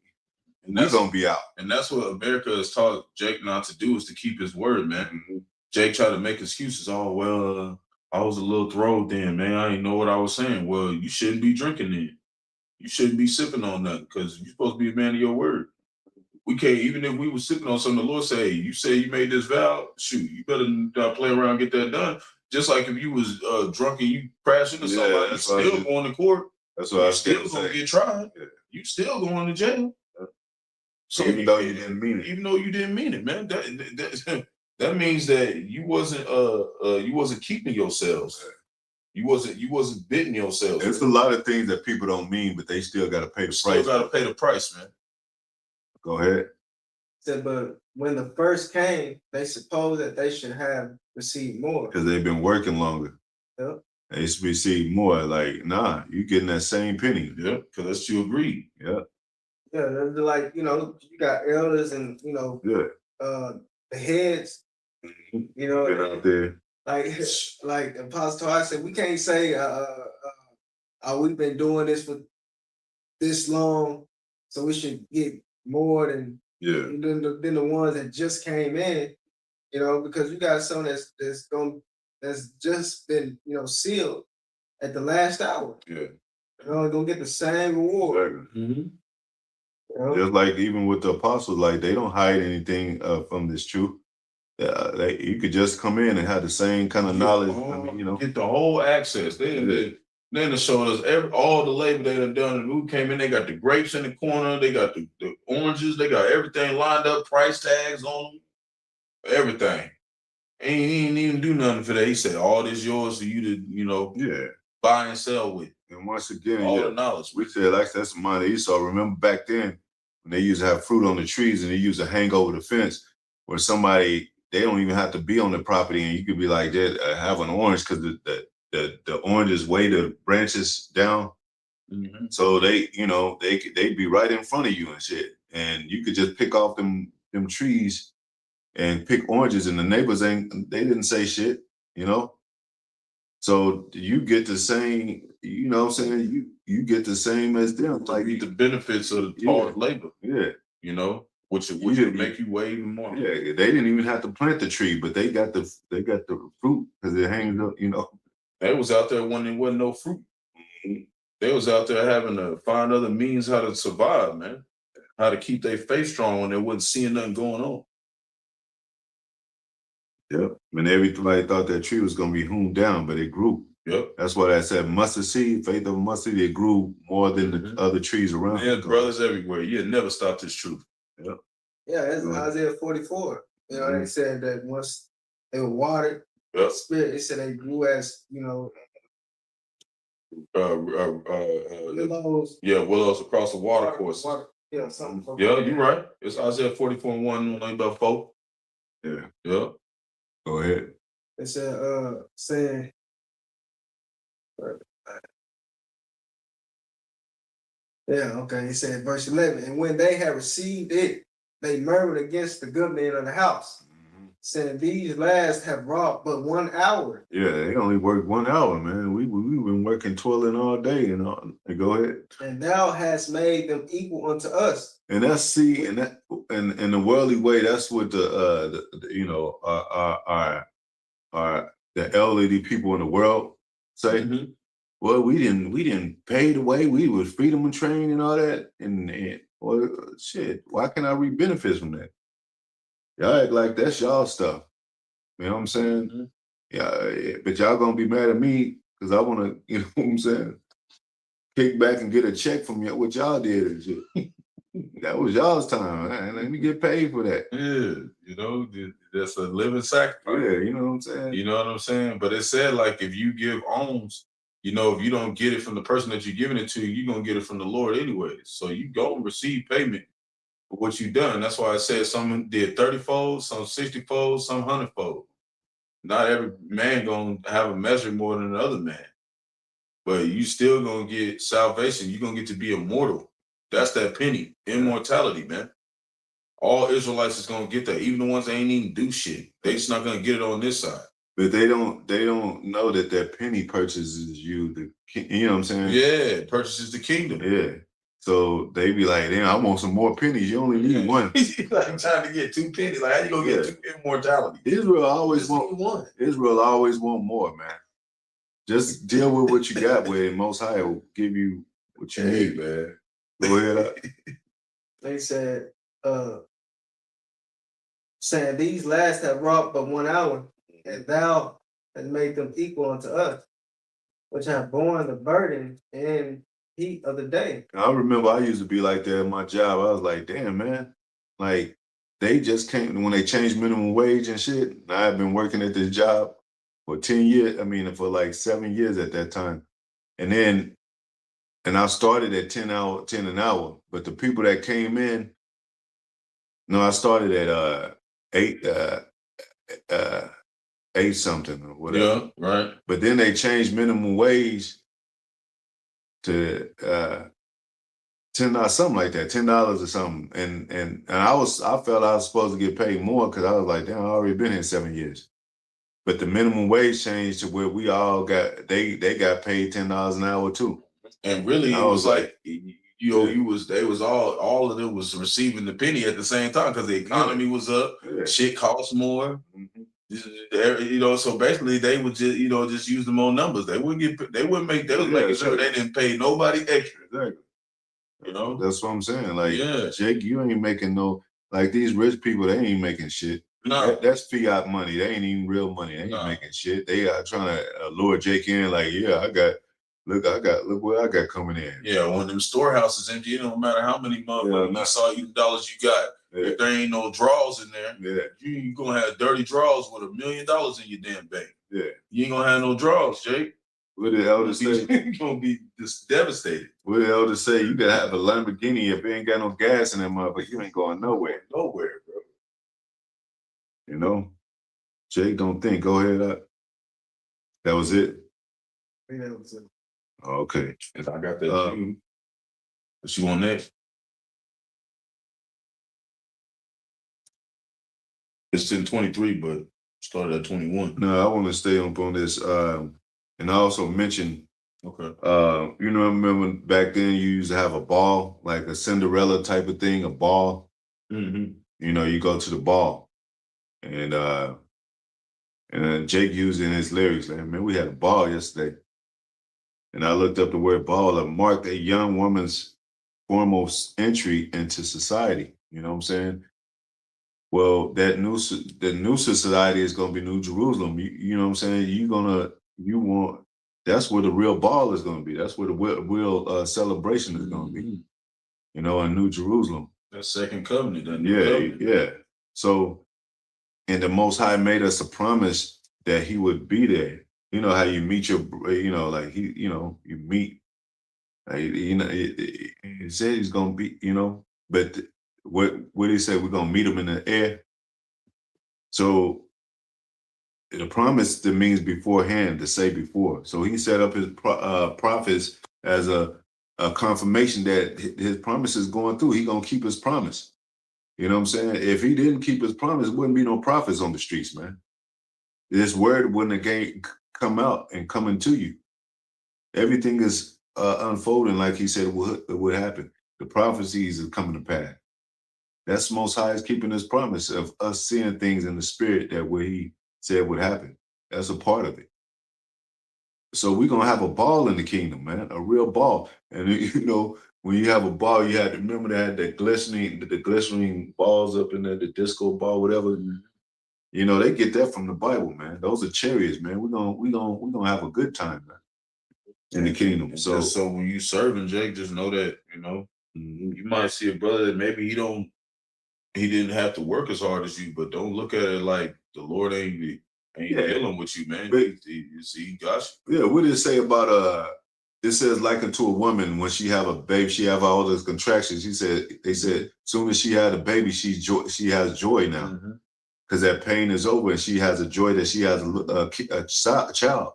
A: gonna be out.
B: And that's what America has taught Jake not to do, is to keep his word, man. Jake tried to make excuses. Oh, well, I was a little throwed then, man. I didn't know what I was saying. Well, you shouldn't be drinking then. You shouldn't be sipping on nothing, because you're supposed to be a man of your word. We can't, even if we were sipping on something, the Lord say, hey, you say you made this vow, shoot, you better play around and get that done. Just like if you was drunk and you crashed into somebody, you still going to court.
A: That's what I was
B: still gonna get tried. Yeah. You still going to jail. So
A: even though you didn't mean it.
B: Even though you didn't mean it, man. That means that you wasn't keeping yourselves. You wasn't bidding yourselves.
A: There's a lot of things that people don't mean, but they still got to pay the price.
B: Still got to pay the price, man.
A: Go ahead.
C: Said, but when the first came, they supposed that they should have received more.
A: Because they've been working longer.
C: Yep.
A: They should receive more. Like, nah, you getting that same penny.
B: Yeah, because that's you agreed.
A: Yeah.
C: Yeah, they're like, you got elders and the heads. You know,
A: been out there.
C: Like Apostle I said, we can't say we've been doing this for this long, so we should get more than the ones that just came in, because you got some that's just been sealed at the last hour.
A: Yeah,
C: gonna get the same reward.
A: Exactly. Just like even with the apostles, like they don't hide anything from this truth. You could just come in and have the same kind of knowledge.
B: Get the whole access. They showed us all the labor they done. And who came in? They got the grapes in the corner. They got the oranges. They got everything lined up. Price tags on them. Everything. He ain't even do nothing for that. He said, all this yours for you to buy and sell with.
A: And once again,
B: all the knowledge.
A: We said like that's the mind of Esau. Remember back then when they used to have fruit on the trees and they used to hang over the fence, where somebody, they don't even have to be on the property, and you could be like, have an orange because the oranges weigh the branches down. So they'd be right in front of you and shit, and you could just pick off them trees and pick oranges, and the neighbors they didn't say shit, So you get the same, what I'm saying? You get the same as them.
B: Like the benefits of the hard labor.
A: Yeah.
B: Which would make you way even more.
A: Yeah, they didn't even have to plant the tree, but they got the fruit because it hangs up,
B: They was out there when there wasn't no fruit. They was out there having to find other means how to survive, man. How to keep their faith strong when they wasn't seeing nothing going on.
A: Yep. And everybody thought that tree was gonna be hewn down, but it grew.
B: Yep.
A: That's what I said. Mustard seed, faith of a mustard seed, it grew more than the other trees around.
B: There's brothers everywhere. You'll never stop this truth.
A: Yep.
C: Yeah, it's Isaiah 44. They said that once they were watered, spirit, it said they grew as, willows.
B: Yeah, willows across the water courses.
C: Yeah, something.
B: Yeah, you're right. It's Isaiah 44:1, only about 4.
A: Yeah.
B: Yeah.
A: Go ahead.
C: It said, saying, it said, verse 11, and when they had received it, they murmured against the good men of the house, saying, these last have wrought but 1 hour.
A: Yeah, they only worked 1 hour, man. We've been working, toiling all day, Go ahead.
C: And thou hast made them equal unto us.
A: And that's in the worldly way, that's what the elderly people in the world say. well, we didn't pay the way we was freedom of train and all that. And well, shit, why can't I reap benefits from that? Y'all act like that's y'all stuff. You know what I'm saying?
B: Mm-hmm.
A: Yeah, but y'all gonna be mad at me because I want to, you know what I'm saying? Kick back and get a check from what y'all did and shit. That was y'all's time, man. Let me get paid for that.
B: Yeah, you know, that's a living sacrifice.
A: Yeah, you know what I'm saying?
B: You know what I'm saying? But it said, like, if you give alms, you know, if you don't get it from the person that you're giving it to, you're going to get it from the Lord anyway. So you go and receive payment for what you've done. That's why I said some did 30-fold, some 60-fold, some 100-fold. Not every man going to have a measure more than another man. But you still going to get salvation. You're going to get to be immortal. That's that penny, immortality, man. All Israelites is gonna get that, even the ones that ain't even do shit. They just not gonna get it on this side.
A: But they don't know that penny purchases you. You know what I'm saying?
B: Yeah, it purchases the kingdom.
A: Yeah. So they be like, damn, I want some more pennies. You only need one.
B: Like trying to get 2 pennies. Like, how you gonna get 2 immortality?
A: Israel always want
B: one.
A: Israel always want more, man. Just deal with what you got with it. Most High will give you what you need,
B: man.
A: Go ahead.
C: They said, saying these last have wrought but 1 hour, and thou hast made them equal unto us, which have borne the burden and heat of the day.
A: I remember I used to be like that at my job. I was like, damn, man. Like, they just came when they changed minimum wage and shit. And I had been working at this job for 10 years. I mean, for like 7 years at that time. And I started at 10 an hour. But the people that came in, no, I started at 8 something or whatever.
B: Yeah, right.
A: But then they changed minimum wage to $10, something like that, $10 or something. And I felt I was supposed to get paid more because I was like, damn, I already been here 7 years. But the minimum wage changed to where we all got they got paid $10 an hour too.
B: And really it was like they was all of them was receiving the penny at the same time because the economy was up, shit cost more.
A: Mm-hmm.
B: You know, so basically they would just, you know, just use them on numbers. They was making sure they didn't pay nobody extra.
A: Exactly.
B: You know?
A: That's what I'm saying. Like, Jake, you ain't making no, like these rich people, they ain't making shit.
B: No.
A: That's fiat money. They ain't even real money. They ain't making shit. They are trying to lure Jake in, like, yeah, look what I got coming in.
B: Yeah, when them storehouses empty, it don't matter how many motherfuckers you saw you dollars you got. Yeah. If there ain't no draws in there, you gonna have dirty draws with $1 million in your damn bank.
A: Yeah.
B: You ain't gonna have no draws, Jake.
A: What did the elders say?
B: You're gonna be just devastated.
A: What did the elders say? You gotta have a Lamborghini. If you ain't got no gas in that motherfucker, you ain't going nowhere.
B: Nowhere, bro.
A: You know? Jake, don't think. Go ahead. That was it?
C: Yeah, that was it.
A: Okay.
B: And I got that. What you want next? It's 10:23, but started at 21.
A: No, I want to stay up on this. And I also mentioned, you know, I remember back then you used to have a ball, like a Cinderella type of thing, a ball.
B: Mm-hmm.
A: You know, you go to the ball. And Jake used in his lyrics, like, man, we had a ball yesterday. And I looked up the word ball, it marked a young woman's foremost entry into society. You know what I'm saying? Well, the new society is going to be New Jerusalem. You know what I'm saying? That's where the real ball is going to be. That's where the real celebration is going to be. You know, in New Jerusalem.
B: That second covenant. That new covenant.
A: Yeah. So, and the Most High made us a promise that He would be there. You know how you meet your, you know, like you meet. You know, He said He's going to be, you know, but what He said, we're going to meet Him in the air. So the promise that means beforehand, to say before. So He set up His prophets as a confirmation that His promise is going through. He gonna keep His promise. You know what I'm saying? If He didn't keep His promise, there wouldn't be no prophets on the streets, man. This word wouldn't have come out and coming to you. Everything is unfolding like He said would happen. The prophecies are coming to pass. That's Most High is keeping His promise of us seeing things in the spirit that what He said would happen. That's a part of it. So we're gonna have a ball in the kingdom, man, a real ball. And you know, when you have a ball, you had to remember they had that glistening balls up in there, the disco ball, whatever. You know, they get that from the Bible, man. Those are chariots, man. We're gonna have a good time, man, in the kingdom.
B: And
A: So,
B: so when you serving Jake, just know that, you know,
A: mhm.
B: you might see a brother that maybe he didn't have to work as hard as you, but don't look at it like the Lord ain't
A: Yeah.
B: dealing with you, man.
A: But-
B: He got you.
A: Yeah, what did it say about it says like unto a woman when she have a baby, she have all those contractions. They said soon as she had a baby, she has joy now.
B: Mhm.
A: Because that pain is over and she has a joy that she has a child.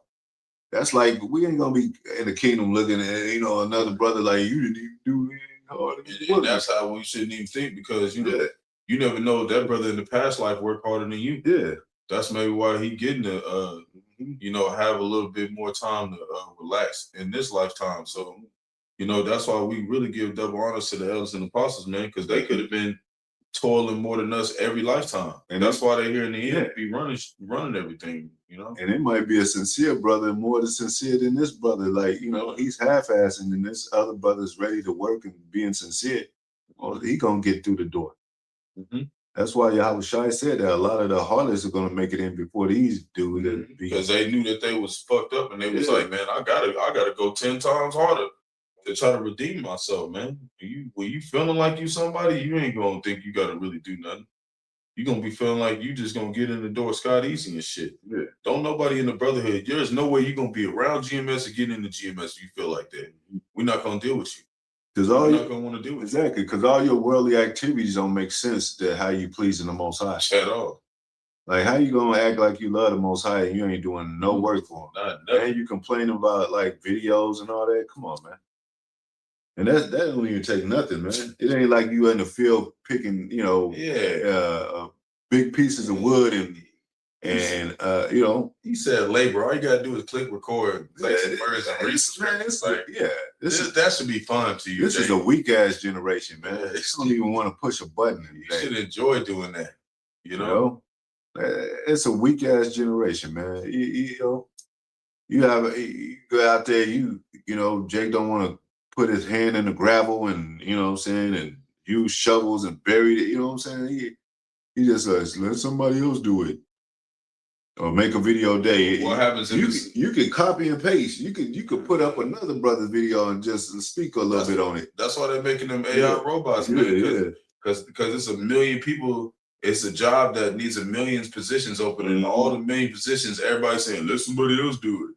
A: That's like we ain't gonna be in the kingdom looking at another brother like you didn't even do anything hard.
B: And that's how we shouldn't even think, because you know
A: Yeah.
B: you never know, that brother in the past life worked harder than you.
A: Yeah.
B: That's maybe why he getting to have a little bit more time to relax in this lifetime. So that's why we really give double honors to the elders and apostles, man, because they could have been toiling more than us every lifetime. And that's why they're here in the end, be running everything,
A: And it might be a sincere brother, more sincere than this brother. Like, he's half-assing and this other brother's ready to work and being sincere. Well, he gonna get through the door.
B: Mhm.
A: That's why Yahweh Shai said that a lot of the harlots are gonna make it in before these do.
B: Because they knew that they was fucked up, and they was
A: Yeah.
B: like, man, I gotta go 10 times harder to try to redeem myself, man. When you feeling like you somebody, you ain't gonna think you gotta really do nothing. You gonna be feeling like you just gonna get in the door scot easy and shit.
A: Yeah.
B: Don't nobody in the brotherhood. There's no way you gonna be around GMS or get into GMS if you feel like that. We're not gonna deal with you.
A: Because
B: We're not gonna want to deal with
A: exactly, because all your worldly activities don't make sense to how you pleasing the Most High.
B: you at all.
A: Like, how you gonna act like you love the Most High and you ain't doing no work for him?
B: Not nothing.
A: And you complaining about like videos and all that? Come on, man. And that don't even take nothing, man. It ain't like you in the field picking, big pieces of wood and
B: He said labor. All you gotta do is click record, play some words and read some scriptures. Like, that should be fun to you.
A: This is a weak ass generation, man. They don't even want to push a button.
B: You should enjoy doing that. You know?
A: It's a weak ass generation, man. You go out there, Jake don't want to put his hand in the gravel and and use shovels and bury it, what I'm saying? He just says, let somebody else do it. Or make a video day.
B: What happens if
A: you can copy and paste. You could put up another brother's video and just speak a little bit on it.
B: That's why they're making them AI robots, man. Because it's a million people. It's a job that needs a million positions open, and all the million positions, everybody's saying, let somebody else do it.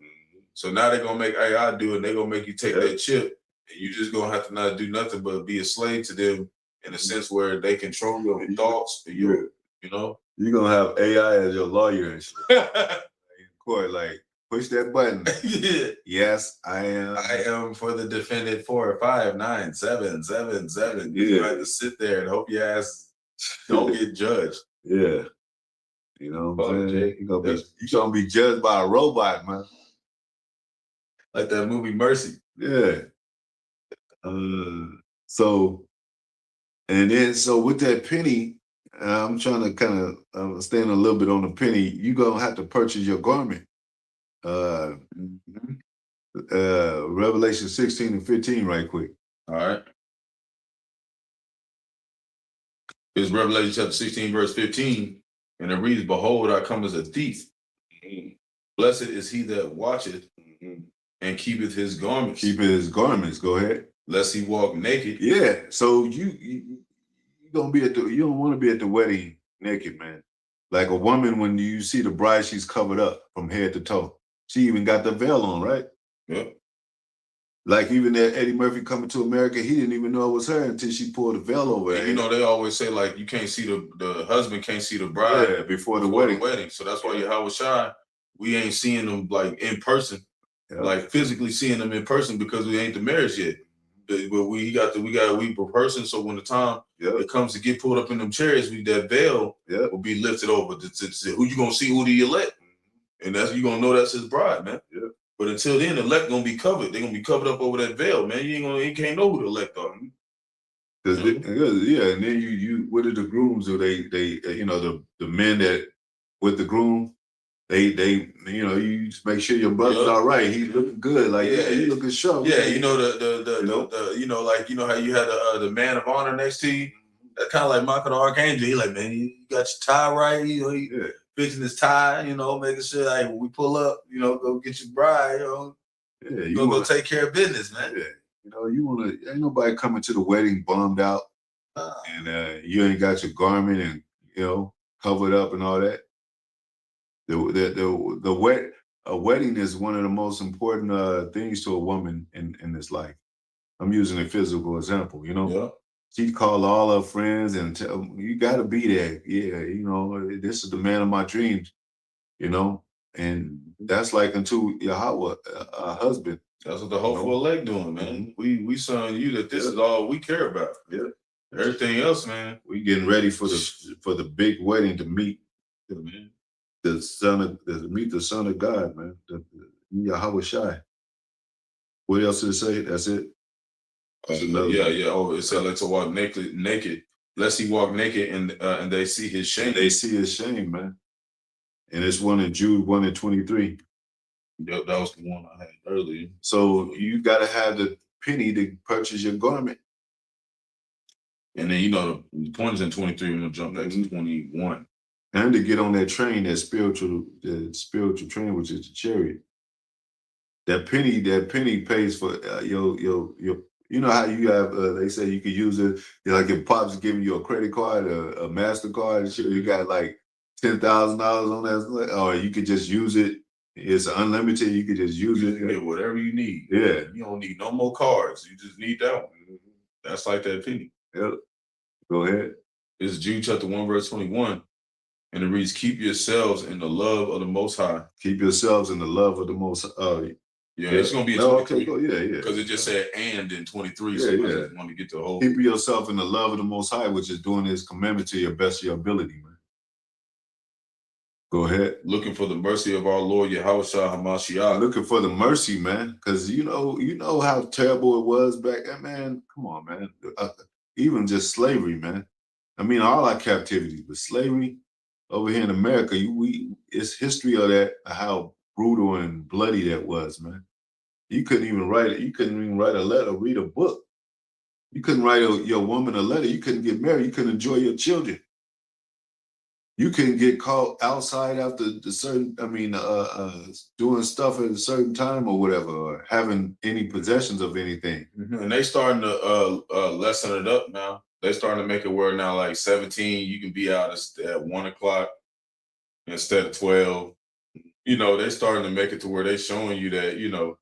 B: So now they're gonna make AI do it, and they're gonna make you take that chip, and you just gonna have to not do nothing but be a slave to them in a sense where they control your thoughts, you're
A: gonna have AI as your lawyer and shit. In court, like, push that button. Yes, I am.
B: I am for the defendant 4597777. You have to sit there and hope your ass don't get judged.
A: Yeah. You know what I'm saying?
B: Jake,
A: You're gonna be judged by a robot, man.
B: Like that movie Mercy.
A: Yeah. So with that penny, I'm trying to kind of stand a little bit on the penny. You're gonna have to purchase your garment. Revelation 16 and 15, right quick.
B: All right. It's Revelation chapter 16, verse 15, and it reads, behold, I come as a thief. Blessed is he that watcheth and keepeth his garments.
A: Keepeth his garments. Go ahead.
B: Lest he walk naked.
A: Yeah. So you don't want to be at the wedding naked, man. Like a woman, when you see the bride, she's covered up from head to toe. She even got the veil on, right?
B: Yep.
A: Like even that Eddie Murphy Coming to America, he didn't even know it was her until she pulled the veil over.
B: And they always say like you can't see the husband can't see the bride
A: before the wedding.
B: So that's why Yahweh Shai, we ain't seeing them like in person, like physically seeing them in person because we ain't the marriage yet. But we per person. So when the time it comes to get pulled up in them chairs, that veil will be lifted over to who you gonna see, who the elect, and that's you gonna know that's his bride, man.
A: Yeah.
B: But until then, the elect gonna be covered. They're gonna be covered up over that veil, man. You can't know who the elect are.
A: And then you what did the grooms do? They the men that with the groom, you just make sure your brother's all right. He's looking good. Like, yeah, he looking sharp.
B: Yeah, the like how you had the man of honor next to you. That's kind of like Michael the Archangel. He like, man, you got your tie right. He fixing his tie. Making sure like when we pull up, go get your bride.
A: Yeah,
B: you go take care of business, man.
A: Yeah, ain't nobody coming to the wedding bummed out, and you ain't got your garment and covered up and all that. A wedding is one of the most important things to a woman in this life. I'm using a physical example,
B: Yeah.
A: She called all her friends and tell them, you got to be there. Yeah, this is the man of my dreams, and that's like unto Yahweh, a husband.
B: That's what the hopeful elect doing, man.
A: Mm-hmm.
B: We showing you that this is all we care about.
A: Yeah.
B: Everything else, man.
A: We getting ready for the big wedding to meet the son of God, man. The Yahweh Shai. What else did it say? That's it.
B: Yeah. Oh, it said let's walk naked. Lest he walk naked and they see his shame.
A: And they see his shame, man. And it's one in Jude 1:23.
B: Yep, that was the one I had earlier.
A: So you gotta have the penny to purchase your garment.
B: And then the point is in 23, we're gonna jump back to 21.
A: And to get on that train, the spiritual train, which is the chariot. That penny pays for your. You know how you have? They say you could use it. Like if Pop's giving you a credit card, a MasterCard, you got like $10,000 on that, or you could just use it. It's unlimited. You could just use it.
B: Get whatever you need.
A: Yeah,
B: you don't need no more cards. You just need that one. That's like that penny.
A: Yep. Go ahead.
B: It's Jude chapter 1 verse 21. And it reads, keep yourselves in the love of the Most High.
A: Keep yourselves in the love of the Most High.
B: Yeah, it's going to be in 23.
A: Okay, yeah.
B: Because it just said and in 23. So I just want to get the whole.
A: Keep yourself in the love of the Most High, which is doing His commandment to your best of your ability, man. Go ahead.
B: Looking for the mercy of our Lord Yahushua HaMashiach.
A: Looking for the mercy, man. Because you know how terrible it was back then, man. Come on, man. Even just slavery, man. I mean, all our captivities, but slavery over here in America, it's history of that, how brutal and bloody that was, man. You couldn't even write it. You couldn't even write a letter, read a book. You couldn't write your woman a letter. You couldn't get married. You couldn't enjoy your children. You couldn't get caught outside after doing stuff at a certain time or whatever, or having any possessions of anything.
B: And they starting to lessen it up now. They starting to make it where now like 17, you can be out at 1 o'clock instead of 12. They starting to make it to where they showing you that,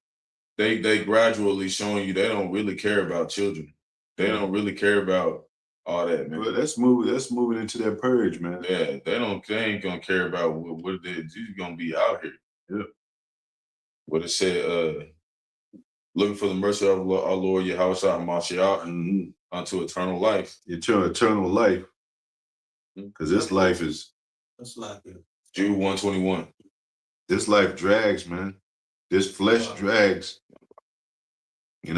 B: they gradually showing you they don't really care about children. They don't really care about all that, man.
A: Well, that's moving into that purge, man.
B: Yeah, they ain't gonna care about what it is. You're gonna be out here.
A: Yeah.
B: What it said, looking for the mercy of our Lord Yahushua HaMashiach unto eternal life.
A: Eternal life. Because this life is.
C: That's like it.
B: Jude 1:21.
A: This life drags, man. This flesh drags. We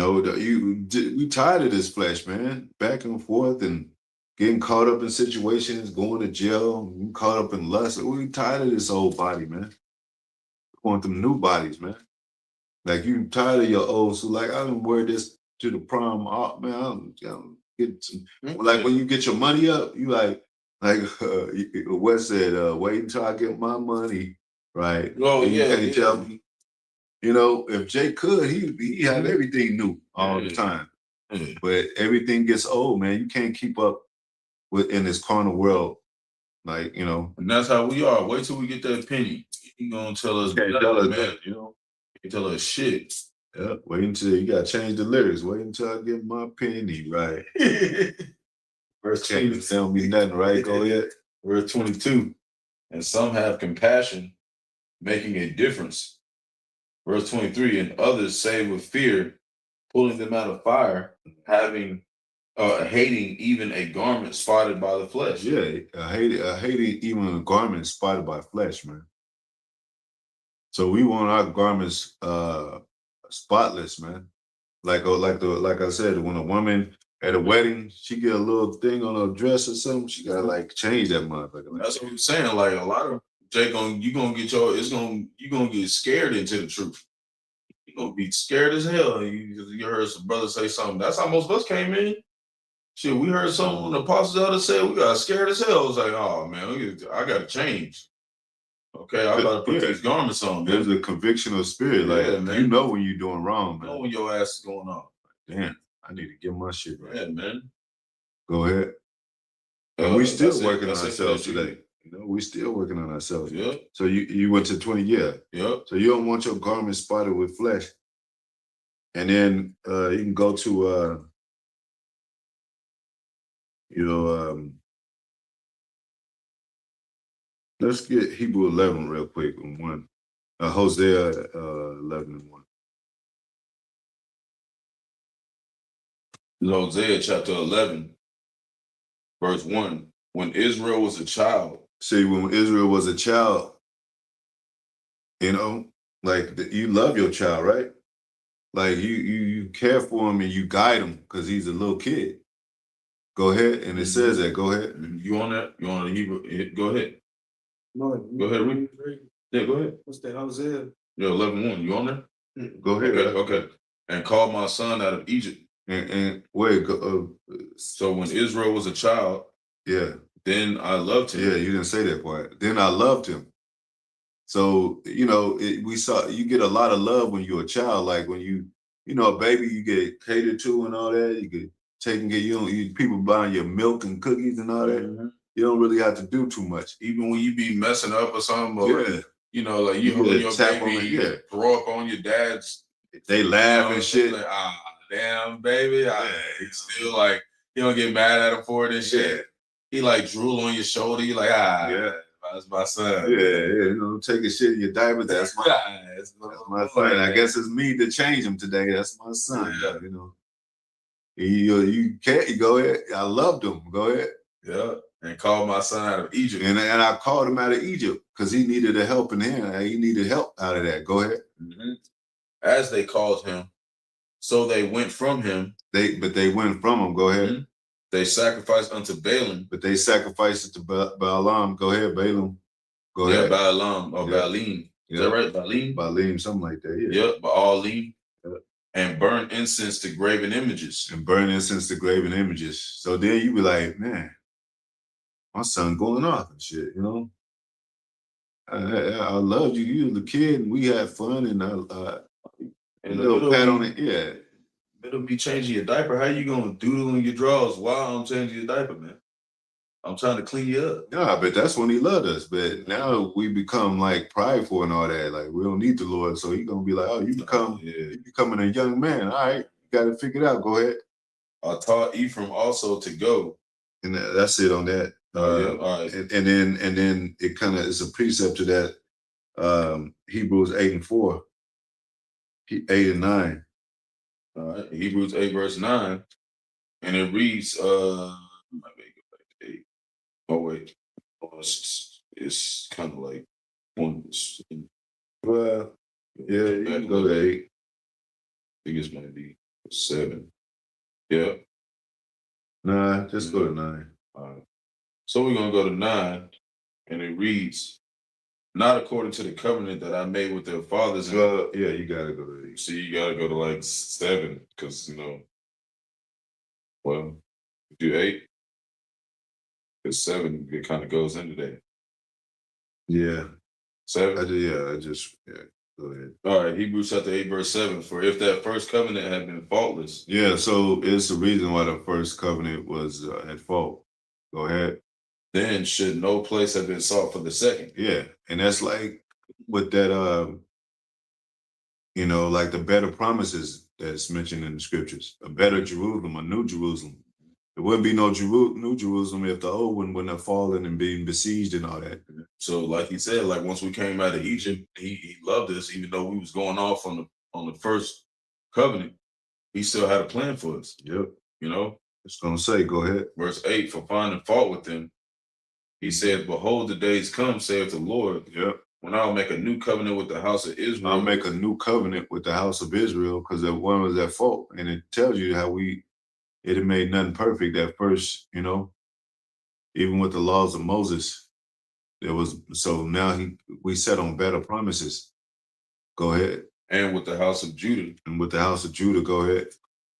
A: tired of this flesh, man. Back and forth and getting caught up in situations, going to jail, caught up in lust. We tired of this old body, man. We want them new bodies, man. Like you tired of your old, so like I didn't wear this to the prom, man. I'm get some. Like when you get your money up, you like Wes said, wait until I get my money, right?
B: Oh,
A: and
B: yeah.
A: You can't tell me. If Jay could, he had everything new all the time. But everything gets old, man. You can't keep up in this carnal world,
B: And that's how we are. Wait till we get that penny. You gonna tell us,
A: man.
B: You tell us shit.
A: Yeah, wait until you gotta change the lyrics. Wait until I get my penny, right?
B: Verse
A: Can't tell me nothing, right? Go ahead.
B: Verse 22. And some have compassion, making a difference. Verse 23, and others say with fear, pulling them out of fire, hating even a garment spotted by the flesh.
A: Yeah, hating even a garment spotted by flesh, man. So we want our garments spotless, man. Like I said, when a woman at a wedding, she get a little thing on her dress or something, she gotta change that motherfucker.
B: That's what I'm saying. Like a lot of Jay, you're gonna get scared into the truth. You're gonna be scared as hell. You heard some brothers say something. That's how most of us came in. Shit, we heard some the apostles others say we got scared as hell. It was like, oh man, I gotta change. Okay, I gotta put these garments on.
A: There's a conviction of spirit.
B: Yeah,
A: like,
B: man.
A: you know when you're doing wrong,
B: You
A: man.
B: know when your ass is going on.
A: Damn, I need to get my shit right.
B: Yeah, man.
A: Go ahead. And we still working on
B: that's it
A: ourselves
B: for that
A: today. You know, we still working on ourselves.
B: Yep.
A: So you went to 20 years.
B: Yep.
A: So you don't want your garment spotted with flesh. And then you can go to let's get Hebrew 11 real quick and 1. Hosea 11 and 1.
B: Hosea chapter 11, verse 1. When Israel was a child.
A: See, when Israel was a child, you know, like you love your child, right? Like you care for him and you guide him because he's a little kid. Go ahead, and it says that. Go ahead.
B: You on that? You on the Hebrew? Go ahead.
C: No,
B: Go ahead, read. Yeah, go ahead.
C: What's that? Hosea.
B: Yeah, 11:1. You on there?
A: Go ahead.
B: Okay. And called my son out of Egypt.
A: And wait,
B: so when Israel was a child,
A: yeah,
B: then I loved him.
A: Yeah, you didn't say that part. Then I loved him. So, you know, we saw you get a lot of love when you're a child. Like when you know, a baby, you get catered to and all that. You get taken care. You people buying your milk and cookies and all that.
B: Mm-hmm.
A: You don't really have to do too much.
B: Even when you be messing up or something, or you know, like you hold your baby, throw up on your dad's.
A: They laugh and shit.
B: Like, damn, baby. He's still like, you don't get mad at him for it and shit. He like drool on your shoulder. You like, that's my son.
A: Yeah, you know, taking shit in your diapers. That's my, that's my son. I guess it's me to change him today. That's my son. Yeah. You know, you can't go ahead. I loved him. Go ahead.
B: Yeah, and called my son out of Egypt.
A: And I called him out of Egypt because he needed a helping hand. He needed help out of that. Go ahead.
B: Mm-hmm. As they called him, so they went from him.
A: But they went from him. Go ahead.
B: Mm-hmm. They sacrificed unto Balaam.
A: But they sacrificed it to Balaam. Go ahead, Balaam. Go ahead.
B: Balaam or Baalim. Is that right? Baalim?
A: Baalim, something like that. Yeah.
B: Baalim. And burn incense to graven images.
A: So then you be like, man, my son going off and shit, you know? I loved you. You was a kid and we had fun and
B: and
A: a little pat on it. Yeah.
B: It'll be changing your diaper. How you gonna doodle in your drawers while I'm changing your diaper, man? I'm trying to clean you up.
A: Yeah, but that's when he loved us. But now we become like prideful and all that. Like we don't need the Lord. So he's gonna be like, oh, you becoming a young man. All right, you got it figured out. Go ahead.
B: I taught Ephraim also to go.
A: And that's it on that.
B: All right.
A: And then it kind of is a precept to that. Hebrews 8 and 4. 8 and 9.
B: All right. Hebrews 8 verse 9. And it reads, oh wait. It's kind of like one.
A: Well, yeah, you can go to 8.
B: I think it's maybe 7. Yeah.
A: Nah, just go to 9.
B: All right. So we're gonna go to 9, and it reads, not according to the covenant that I made with their fathers.
A: Well, yeah, you gotta go to 8.
B: See, you gotta go to like 7, because well, do 8. Because 7, it kind of goes into that.
A: Yeah.
B: 7?
A: Go ahead.
B: All right, Hebrews chapter 8, verse 7. For if that first covenant had been faultless.
A: Yeah, so it's the reason why the first covenant was at fault. Go ahead.
B: Then should no place have been sought for the second.
A: Yeah, and that's like with that, like the better promises that's mentioned in the scriptures. A better Jerusalem, a new Jerusalem. There wouldn't be no new Jerusalem if the old one wouldn't have fallen and been besieged and all that.
B: So, like he said, like once we came out of Egypt, he loved us, even though we was going off on the first covenant. He still had a plan for us.
A: Yep.
B: It's
A: gonna say, go ahead.
B: Verse 8, for finding fault with them, he said, behold, the days come, saith the Lord.
A: Yep.
B: When I'll make a new covenant with the house of Israel.
A: I'll make a new covenant with the house of Israel, because that one was at fault. And it tells you how it had made nothing perfect at first, even with the laws of Moses. so now we set on better promises. Go ahead.
B: And with the house of Judah.
A: And with the house of Judah, go ahead.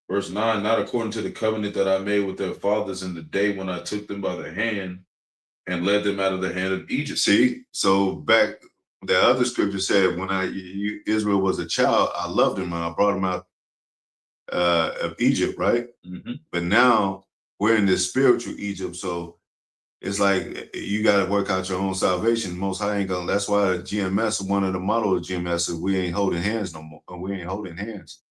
B: Verse 9, not according to the covenant that I made with their fathers in the day when I took them by the hand and led them out of the hand of Egypt.
A: See, so back, the other scripture said, when Israel was a child, I loved him and I brought him out of Egypt, right?
B: Mm-hmm.
A: But now we're in this spiritual Egypt, so it's like you got to work out your own salvation. Most High ain't gonna. That's why GMS, one of the motto of GMS is we ain't holding hands no more. We ain't holding hands.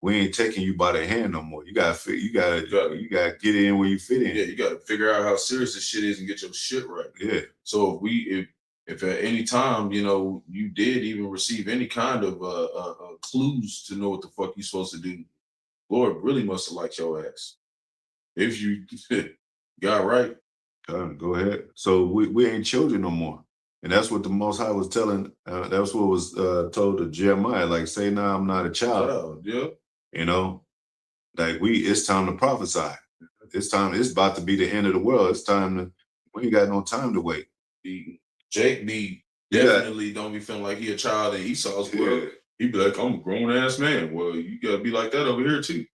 A: We ain't taking you by the hand no more. You gotta get in where you fit in.
B: Yeah, you gotta figure out how serious this shit is and get your shit right.
A: Yeah.
B: So if at any time, you did even receive any kind of clues to know what the fuck you supposed to do, Lord really must have liked your ass. If you got right.
A: Go ahead. So we ain't children no more. And that's what the Most High was telling. That's what was told to Jeremiah. Like, say now I'm not a child.
B: Yeah.
A: Like it's time to prophesy. It's about to be the end of the world. It's time we ain't got no time to wait.
B: Jake definitely don't be feeling like he a child in Esau's world. He be like, I'm a grown ass man. Well, you gotta be like that over here too.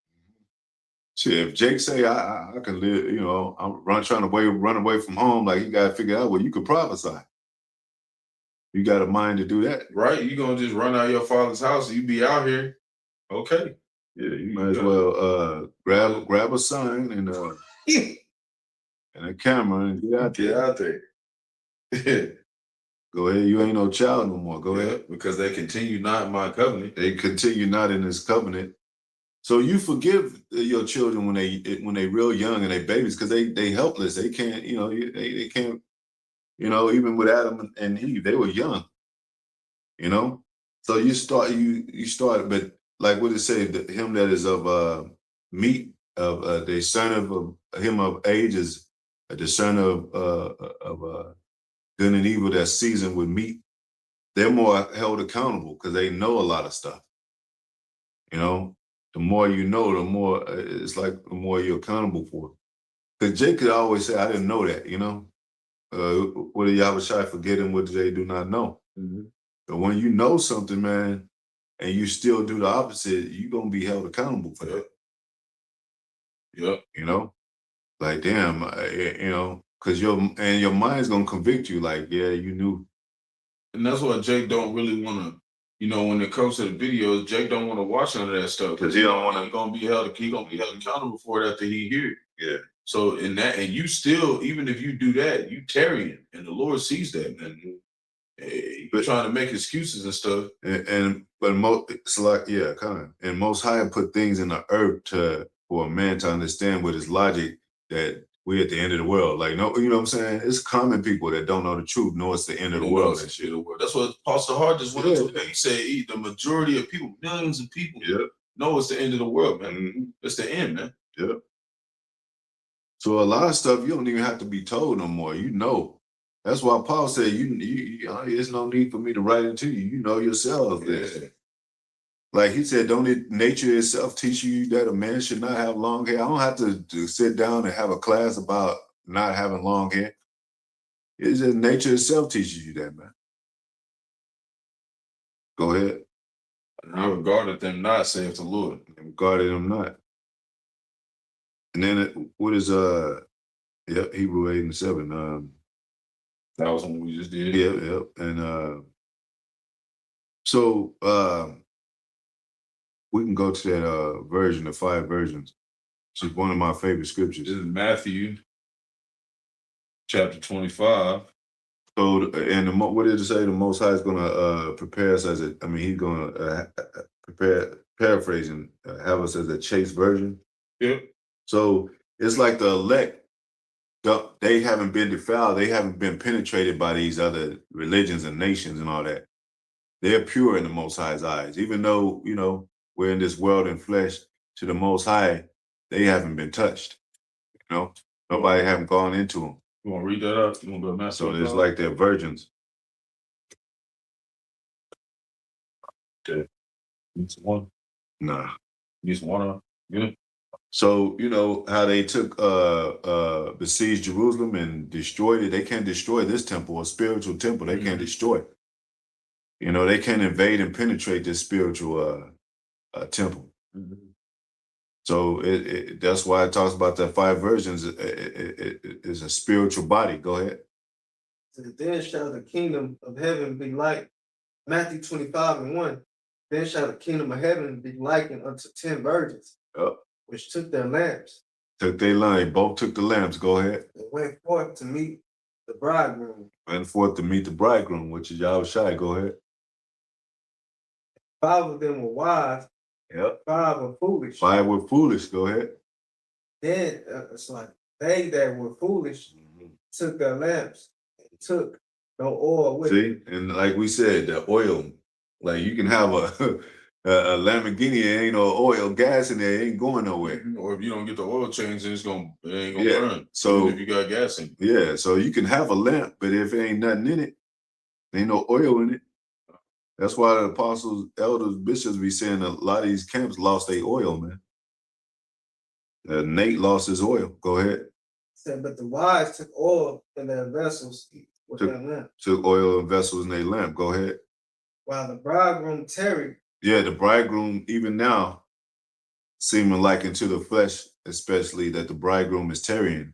A: Shit, if Jake say I can live, I'm trying to run away from home, like you gotta figure out, well, you could prophesy. You got a mind to do that.
B: Right? You gonna just run out of your father's house and you be out here. Okay.
A: Yeah, you might as well grab a sign and a camera and get out there. Go ahead. You ain't no child no more. Go ahead.
B: Because they continue not in my covenant.
A: They continue not in this covenant. So you forgive your children when they real young and they babies because they helpless. They can't, they can't, even with Adam and Eve, they were young. So you start, but like what it said, him that is of meat, of the son of him of age is a discerner of good and evil that's seasoned with meat. They're more held accountable because they know a lot of stuff. The more you know, the more it's like the more you're accountable for. Because Jake could always say, I didn't know that, what do Yahushua forget and what do they do not know? Mm-hmm. But when you know something, man, and you still do the opposite, you're going to be held accountable for that.
B: Yep.
A: Like, damn, because your mind's going to convict you like, yeah, you knew.
B: And that's why Jake don't really want to, when it comes to the videos, Jake don't want to watch none of that stuff.
A: Because he don't want to.
B: He gonna be held accountable for it after he hear it.
A: Yeah.
B: So and you still, even if you do that, you tarrying, and the Lord sees that, man. You're trying to make excuses and stuff.
A: But it's like, yeah, kind of. And Most High put things in the earth for a man to understand with his logic that we're at the end of the world. Like, no, you know what I'm saying? It's common people that don't know the truth, know it's the end of the world and shit.
B: That's what Pastor Hart just went into. He said the majority of people, millions of people, know it's the end of the world, man. Mm-hmm. It's the end, man.
A: Yeah. So a lot of stuff you don't even have to be told no more. That's why Paul said, there's no need for me to write it to you. You know yourself. Yeah. Like he said, don't nature itself teach you that a man should not have long hair? I don't have to sit down and have a class about not having long hair. It's just nature itself teaches you that, man. Go ahead.
B: I regarded them not, saith the Lord.
A: I regarded them not. And then what is Hebrew 8 and 7.
B: That was one we just did.
A: Yeah. And so we can go to that version, the 5 versions. Which is one of my favorite scriptures.
B: This is Matthew chapter 25.
A: So, and what did it say? The Most High is going to prepare us he's going to paraphrasing, have us as a chaste virgin.
B: Yep.
A: So it's like the elect, they haven't been defiled. They haven't been penetrated by these other religions and nations and all that. They're pure in the Most High's eyes. Even though, we're in this world in flesh, to the Most High, they haven't been touched. Nobody haven't gone into them.
B: You want to read that up? You want to go to
A: So it's like they're virgins.
B: Okay. Need some water?
A: Nah.
B: Need some water? Good?
A: So, you know, how they took besieged Jerusalem and destroyed it. They can't destroy this temple, a spiritual temple. They can't destroy it. You know, they can't invade and penetrate this spiritual temple. So that's why it talks about the 5 virgins. It is a spiritual body. Go ahead.
C: Then shall the kingdom of heaven be like, Matthew 25:1. Then shall the kingdom of heaven be likened unto 10 virgins, which took their lamps.
A: Took their lamp. Both took the lamps. Go ahead.
C: And went forth to meet the bridegroom.
A: Went forth to meet the bridegroom, which is Yahushua. Go ahead.
C: 5 of them were wise.
A: Yep.
C: 5 were foolish.
A: 5 were foolish. Go ahead.
C: Then it's like they that were foolish took their lamps and took no oil with
A: See, and like we said, the oil, like you can have a Lamborghini, it ain't no oil, gas in there, it ain't going nowhere.
B: Or if you don't get the oil change, it ain't gonna
A: Yeah,
B: burn.
A: so-
B: Even if you got gas in it.
A: Yeah, so you can have a lamp, but if it ain't nothing in it, ain't no oil in it. That's why the apostles, elders, bishops be saying a lot of these camps lost their oil, man. Nate lost his oil. Go ahead.
C: Said, but the wise took oil in their vessels with
A: Took-
C: their lamp,
A: Took oil and vessels in their lamp. Go ahead.
C: while the bridegroom tarried.
A: Yeah, the bridegroom, even now, seeming like into the flesh, especially that the bridegroom is tarrying.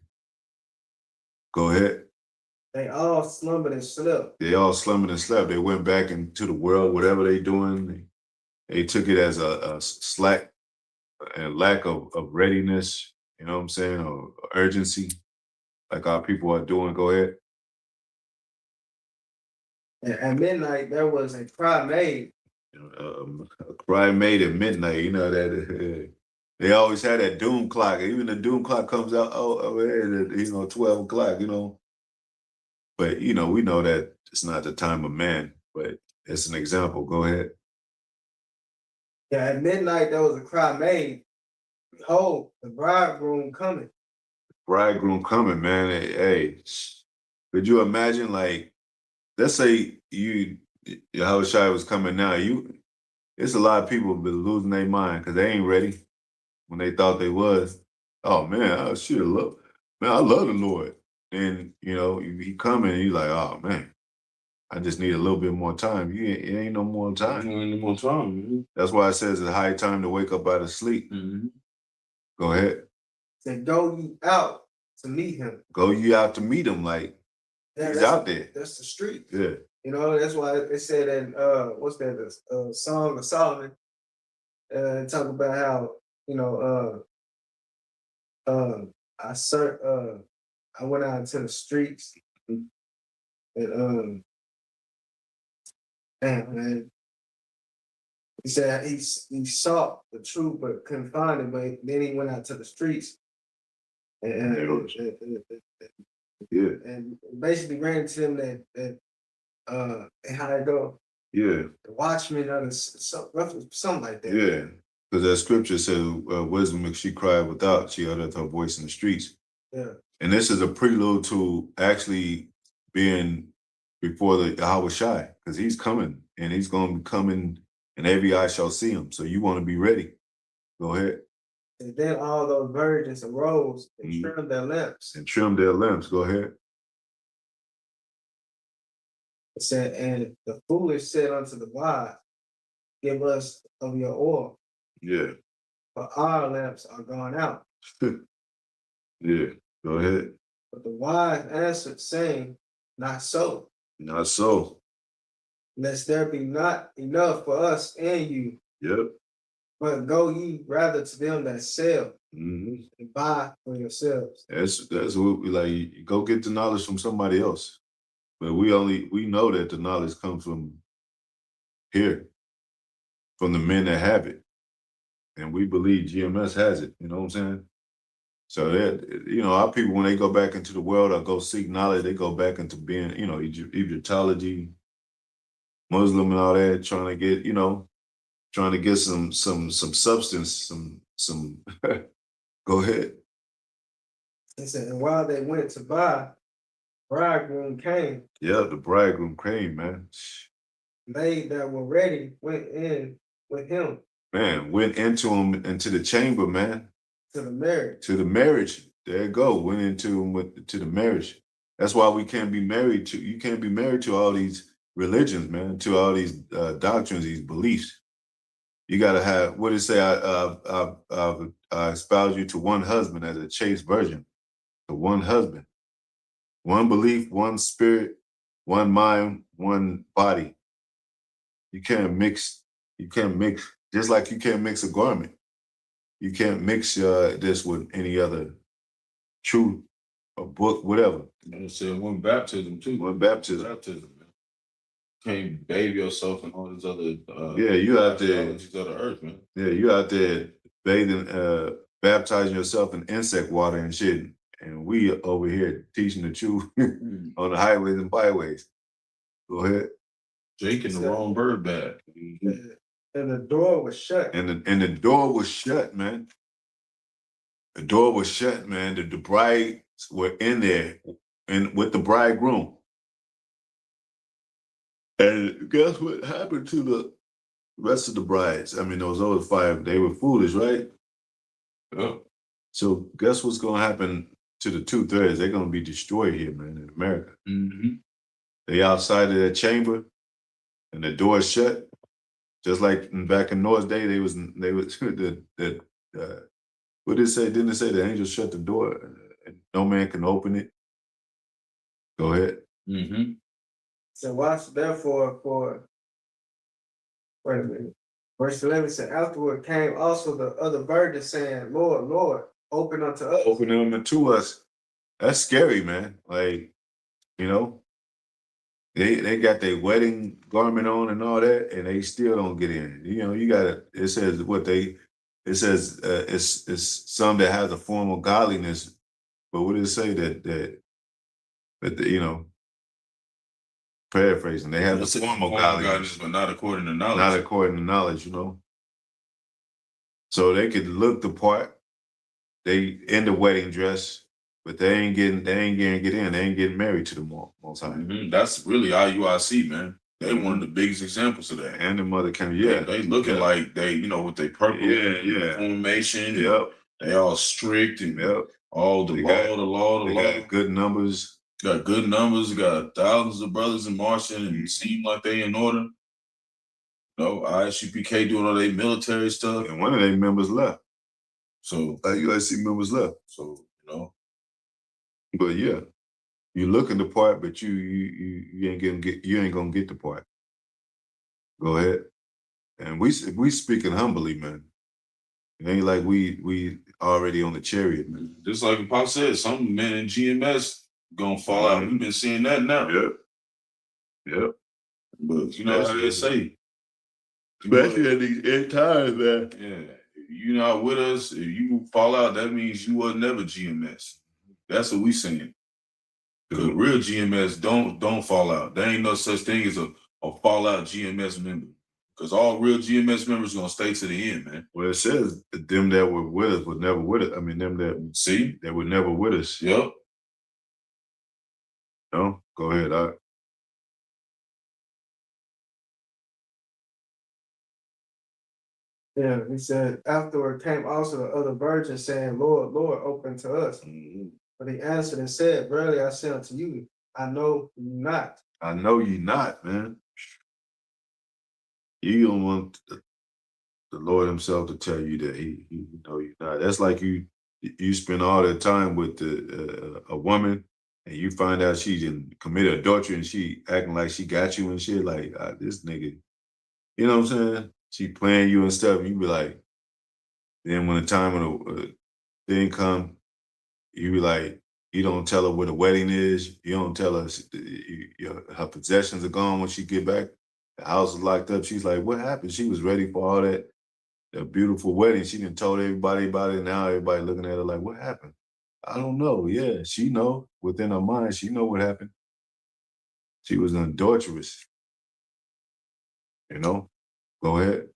A: Go ahead.
C: They all slumbered and slept.
A: They all slumbered and slept. They went back into the world, whatever they doing. They took it as a slack and lack of readiness, you know what I'm saying, or urgency, like our people are doing. Go ahead.
C: And at midnight there was a cry made.
A: A cry made at midnight, you know that they always had that doom clock. Even the doom clock comes out, you know, 12 o'clock, you know. But, you know, we know that it's not the time of man, but it's an example. Go ahead.
C: Yeah, at midnight there was a cry made. Behold, the bridegroom coming.
A: Bridegroom coming, man. Hey, could you imagine, like, let's say Yahushua was coming now. It's a lot of people been losing their mind because they ain't ready when they thought they was. Oh man, I should love, man, I love the Lord. And you know, he coming and you like, oh man, I just need a little bit more time. It ain't no more time.
B: Ain't no more time. Man.
A: That's why it says it's high time to wake up out of sleep. Go ahead.
C: Said, go ye out to meet him.
A: Go you out to meet him, like he's out there.
C: That's the street.
A: Yeah.
C: You know, that's why it said in what's that, Song of Solomon, talk about how, you know, I went out into the streets and damn man. He said he sought the truth but couldn't find it, but then he went out to the streets and basically ran into them that how they go.
A: Yeah.
C: The watchman or something like that.
A: Yeah. Because that scripture says, wisdom, if she cried without, she uttered her voice in the streets.
C: Yeah.
A: And this is a prelude to actually being before the Yahushua, because he's coming and he's going to be coming and every eye shall see him. So you want to be ready. Go ahead.
C: And then all those virgins arose and trimmed their lamps.
A: And trimmed their lamps. Go ahead.
C: It said, and the foolish said unto the wise, give us of your oil.
A: Yeah.
C: For our lamps are gone out.
A: Yeah. Go ahead.
C: But the wise answered, saying, not so.
A: Not so.
C: Lest there be not enough for us and you.
A: Yep.
C: But go ye rather to them that sell
A: And
C: buy for yourselves.
A: That's what we like. You go get the knowledge from somebody else. But we know that the knowledge comes from here, from the men that have it. And we believe GMS has it, you know what I'm saying? So that, you know, our people, when they go back into the world or go seek knowledge, they go back into being, you know, Egyptology, Muslim and all that, trying to get, you know, trying to get some substance, some go ahead.
C: It said, and while they went to buy, bridegroom came.
A: Yeah, the bridegroom came, man.
C: They that were ready went in with him.
A: Man, went into him, into the chamber, man.
C: To the marriage.
A: To the marriage. There you go. Went into to the marriage. That's why we can't be married to. You can't be married to all these religions, man. To all these doctrines, these beliefs. You gotta have what did it say? I espouse you to one husband as a chaste virgin. To one husband, one belief, one spirit, one mind, one body. You can't mix. You can't mix. Just like you can't mix a garment. You can't mix this with any other truth, a book, whatever.
B: And it said one baptism too.
A: One baptism.
B: Baptism, man. Can't bathe yourself and all these other
A: Yeah, you out there.
B: technologies of the earth, man.
A: Yeah, you out there bathing, baptizing yourself in insect water and shit. And we over here teaching the truth on the highways and byways. Go ahead.
B: Jake and the wrong bird bag.
C: And the door was shut.
A: And the door was shut, man. The door was shut, man. The brides were in there and with the bridegroom. And guess what happened to the rest of the brides? I mean, those other five, they were foolish, right?
B: Yep.
A: So guess what's gonna happen to the 2/3? They're gonna be destroyed here, man, in America.
B: Mm-hmm.
A: They outside of that chamber and the door is shut. Just like back in Noah's day, they was what did it say? Didn't it say the angel shut the door and no man can open it? Go ahead.
B: Mm-hmm.
C: So watch therefore for wait a minute. Verse 11 said, afterward came also the other virgins saying, Lord, Lord, open unto us.
A: Open them to us. That's scary, man. Like, you know, they got their wedding garment on and all that, and they still don't get in. You know, you gotta, it says it's some that has a form of godliness, but what did it say that you know, paraphrasing, they have the form of godliness,
B: but not according to knowledge.
A: not according to knowledge, you know. So they could look the part, they in the wedding dress, but they ain't getting get in. They ain't getting married to the most high.
B: Mm-hmm. That's really IUIC, man. They one of the biggest examples of that.
A: And the mother came,
B: They looking like they, you know, with their purple formation.
A: Yep.
B: They all strict and
A: Yep.
B: all the law.
A: Got good numbers.
B: Got good numbers, got thousands of brothers in marching and seem like they in order. You know, ISUPK doing all their military stuff.
A: And one of their members left.
B: So
A: UIC members left.
B: So, you know.
A: But yeah, you looking the part, but you ain't gonna get the part. Go ahead. And we speaking humbly, man. It ain't like we already on the chariot, man.
B: Just like Pop said, some men in GMS gonna fall out. We've been seeing that now.
A: Yep.
B: But you know how they say.
A: Especially at these end times, man.
B: Yeah. If you're not with us, if you fall out, that means you was never GMS. That's what we saying. Because real GMS don't fall out. There ain't no such thing as a fallout GMS member. Because all real GMS members gonna stay to the end, man.
A: Well, it says them that were with us were never with us. I mean, them that were never with us.
B: Yep.
A: No, go ahead.
C: Yeah, he said, afterward came also the other virgins saying, Lord, Lord, open to us.
A: Mm-hmm.
C: But he answered and said, verily I say unto you, I know you not.
A: I know you not, man. You don't want the Lord himself to tell you that he know you not. That's like you spend all that time with a woman and you find out she didn't commit adultery and she acting like she got you and shit. Like, this nigga, you know what I'm saying? She playing you and stuff. And you be like, then when the time of the thing come, you be like, you don't tell her where the wedding is. You don't tell her her possessions are gone when she get back. The house is locked up. She's like, what happened? She was ready for all that beautiful wedding. She done told everybody about it. Now everybody looking at her like, what happened? I don't know. Yeah, she know within her mind. She know what happened. She was an adulteress. You know? Go ahead.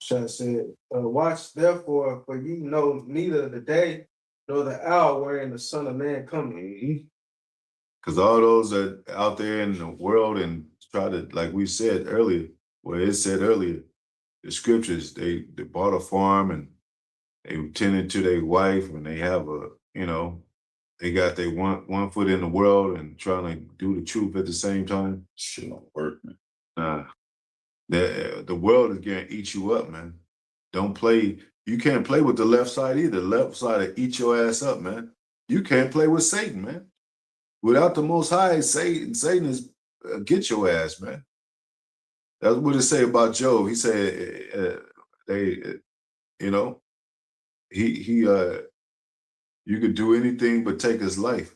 C: Shah said, watch therefore, for you know neither the day nor the hour wherein the Son of Man cometh.
A: Because all those that out there in the world and try to, like we said earlier, it said earlier, the scriptures, they bought a farm and they tended to their wife, and they have they got their one foot in the world and trying to do the truth at the same time.
B: Shit don't work, man.
A: Nah, the world is gonna eat you up, man. Don't play. You can't play with the left side either. The left side will eat your ass up, man. You can't play with Satan, man. Without the Most High, Satan is get your ass, man. That's what it say about Job. He said he you could do anything but take his life.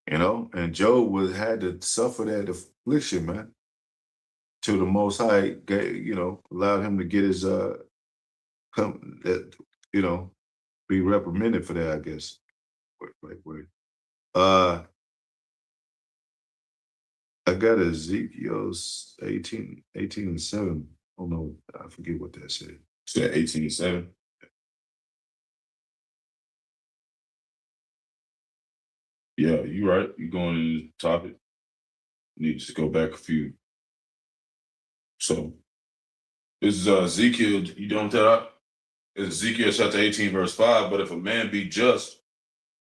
A: And Job had to suffer that affliction, man. Till the Most High, allowed him to get his be reprimanded for that, I guess. Wait. I got Ezekiel 18 and 7. Oh no, I forget what that said.
B: Said 18 and 7. Yeah, you're right. You're going in the topic. You need to go back a few. So this is Ezekiel. You don't tell that? It's Ezekiel chapter 18, verse 5. But if a man be just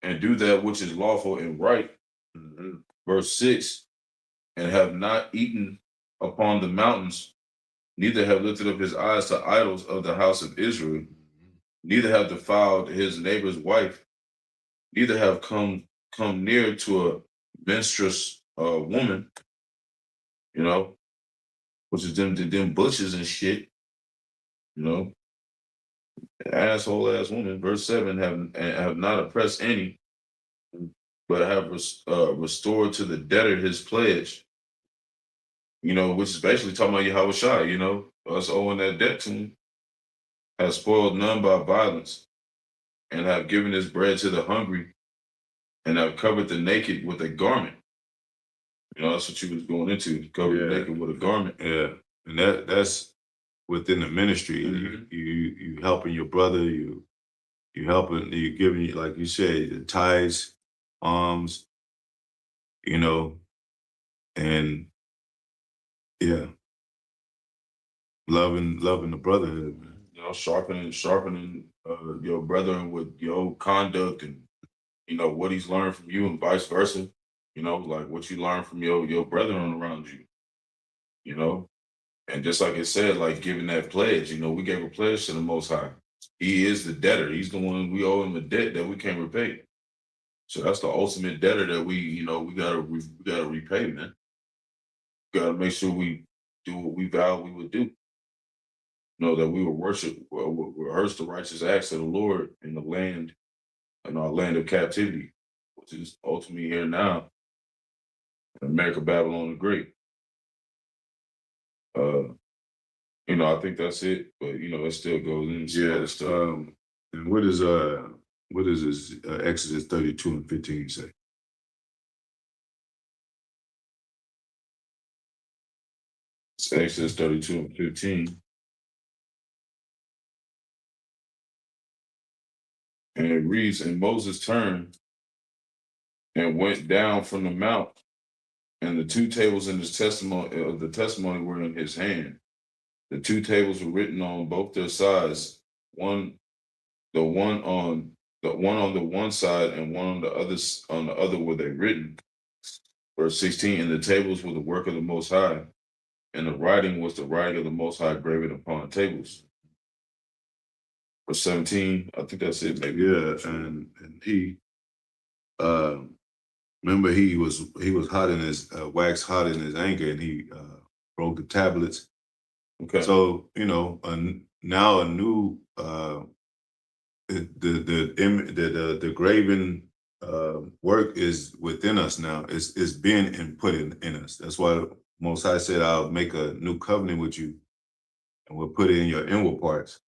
B: and do that which is lawful and right, verse 6, and have not eaten upon the mountains, neither have lifted up his eyes to idols of the house of Israel, neither have defiled his neighbor's wife, neither have come near to a menstruous woman, which is them bushes and shit, asshole ass woman. Verse 7, have not oppressed any, but have restored to the debtor his pledge, which is basically talking about Yahweh Shai, us owing that debt to him, has spoiled none by violence, and have given his bread to the hungry, and have covered the naked with a garment. That's what you was going into, covered the naked with a garment.
A: Yeah, and that's within the ministry.
B: Mhm.
A: You helping your brother, you giving, like you said, the tithes, alms, and yeah, loving the brotherhood, man.
B: Sharpening your brethren with your conduct and what he's learned from you and vice versa. Like what you learn from your brethren around you. And just like it said, like giving that pledge, we gave a pledge to the Most High. He is the debtor. He's the one, we owe him a debt that we can't repay. So that's the ultimate debtor that we gotta repay, man. We gotta make sure we do what we vowed we would do. That we will rehearse the righteous acts of the Lord in the land, in our land of captivity, which is ultimately here now, in America, Babylon the Great. I think that's it, but it still goes in.
A: Yeah. And what is this Exodus 32 and 15 say?
B: It's Exodus 32 and 15. And it reads, and Moses turned and went down from the mount, and the two tables in his testimony were in his hand. The two tables were written on both their sides, the one on the one side and one on the other were they written. Verse 16, and the tables were the work of the Most High, and the writing was the writing of the Most High graven upon tables. Verse 17, I think that's it, maybe.
A: Yeah, and he remember he was hot in his wax hot in his anger, and he broke the tablets.
B: Okay.
A: So now a new the graven work is within us now. It's being input in us. That's why Most High said, "I'll make a new covenant with you, and we'll put it in your inward parts."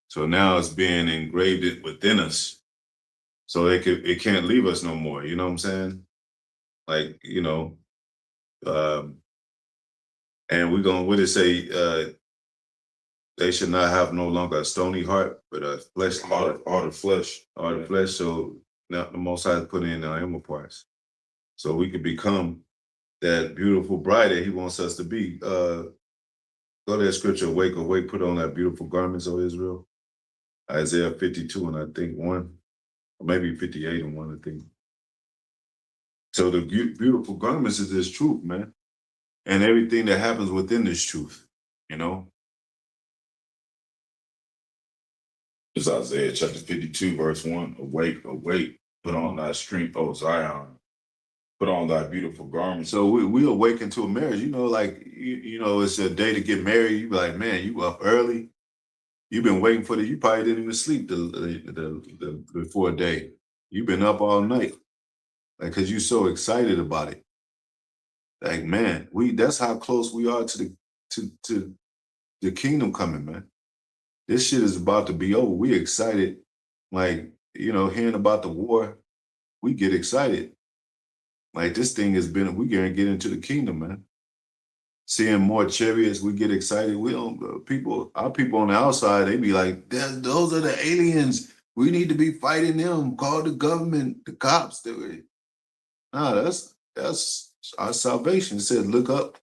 A: So now it's being engraved within us. So it can't leave us no more. You know what I'm saying? Like, and we're gonna, what it say, they should not have no longer a stony heart, but a flesh heart.
B: Heart of flesh.
A: Heart of flesh. So now the Most High is putting in our inward parts. So we could become that beautiful bride that he wants us to be Go to that scripture, awake, awake, put on that beautiful garments, O Israel. Isaiah 52 and I think 1, or maybe 58 and 1, I think. So the beautiful garments is this truth, man. And everything that happens within this truth, you know?
B: It's Isaiah chapter 52, verse 1. Awake, awake, put on thy strength, O Zion. Put on thy beautiful garments.
A: So we awaken to a marriage, you know, like, you know, it's a day to get married. You be like, man, you up early. You've been waiting for you probably didn't even sleep the before a day. You've been up all night. Like, cause you're so excited about it. Like, man, that's how close we are to the kingdom coming, man. This shit is about to be over. We excited, like, you know, hearing about the war, we get excited. Like, this thing has been, we gonna get into the kingdom, man. Seeing more chariots, we get excited. We don't, our people on the outside, they be like, those are the aliens. We need to be fighting them. Call the government, the cops. Nah, that's our salvation. It says, look up.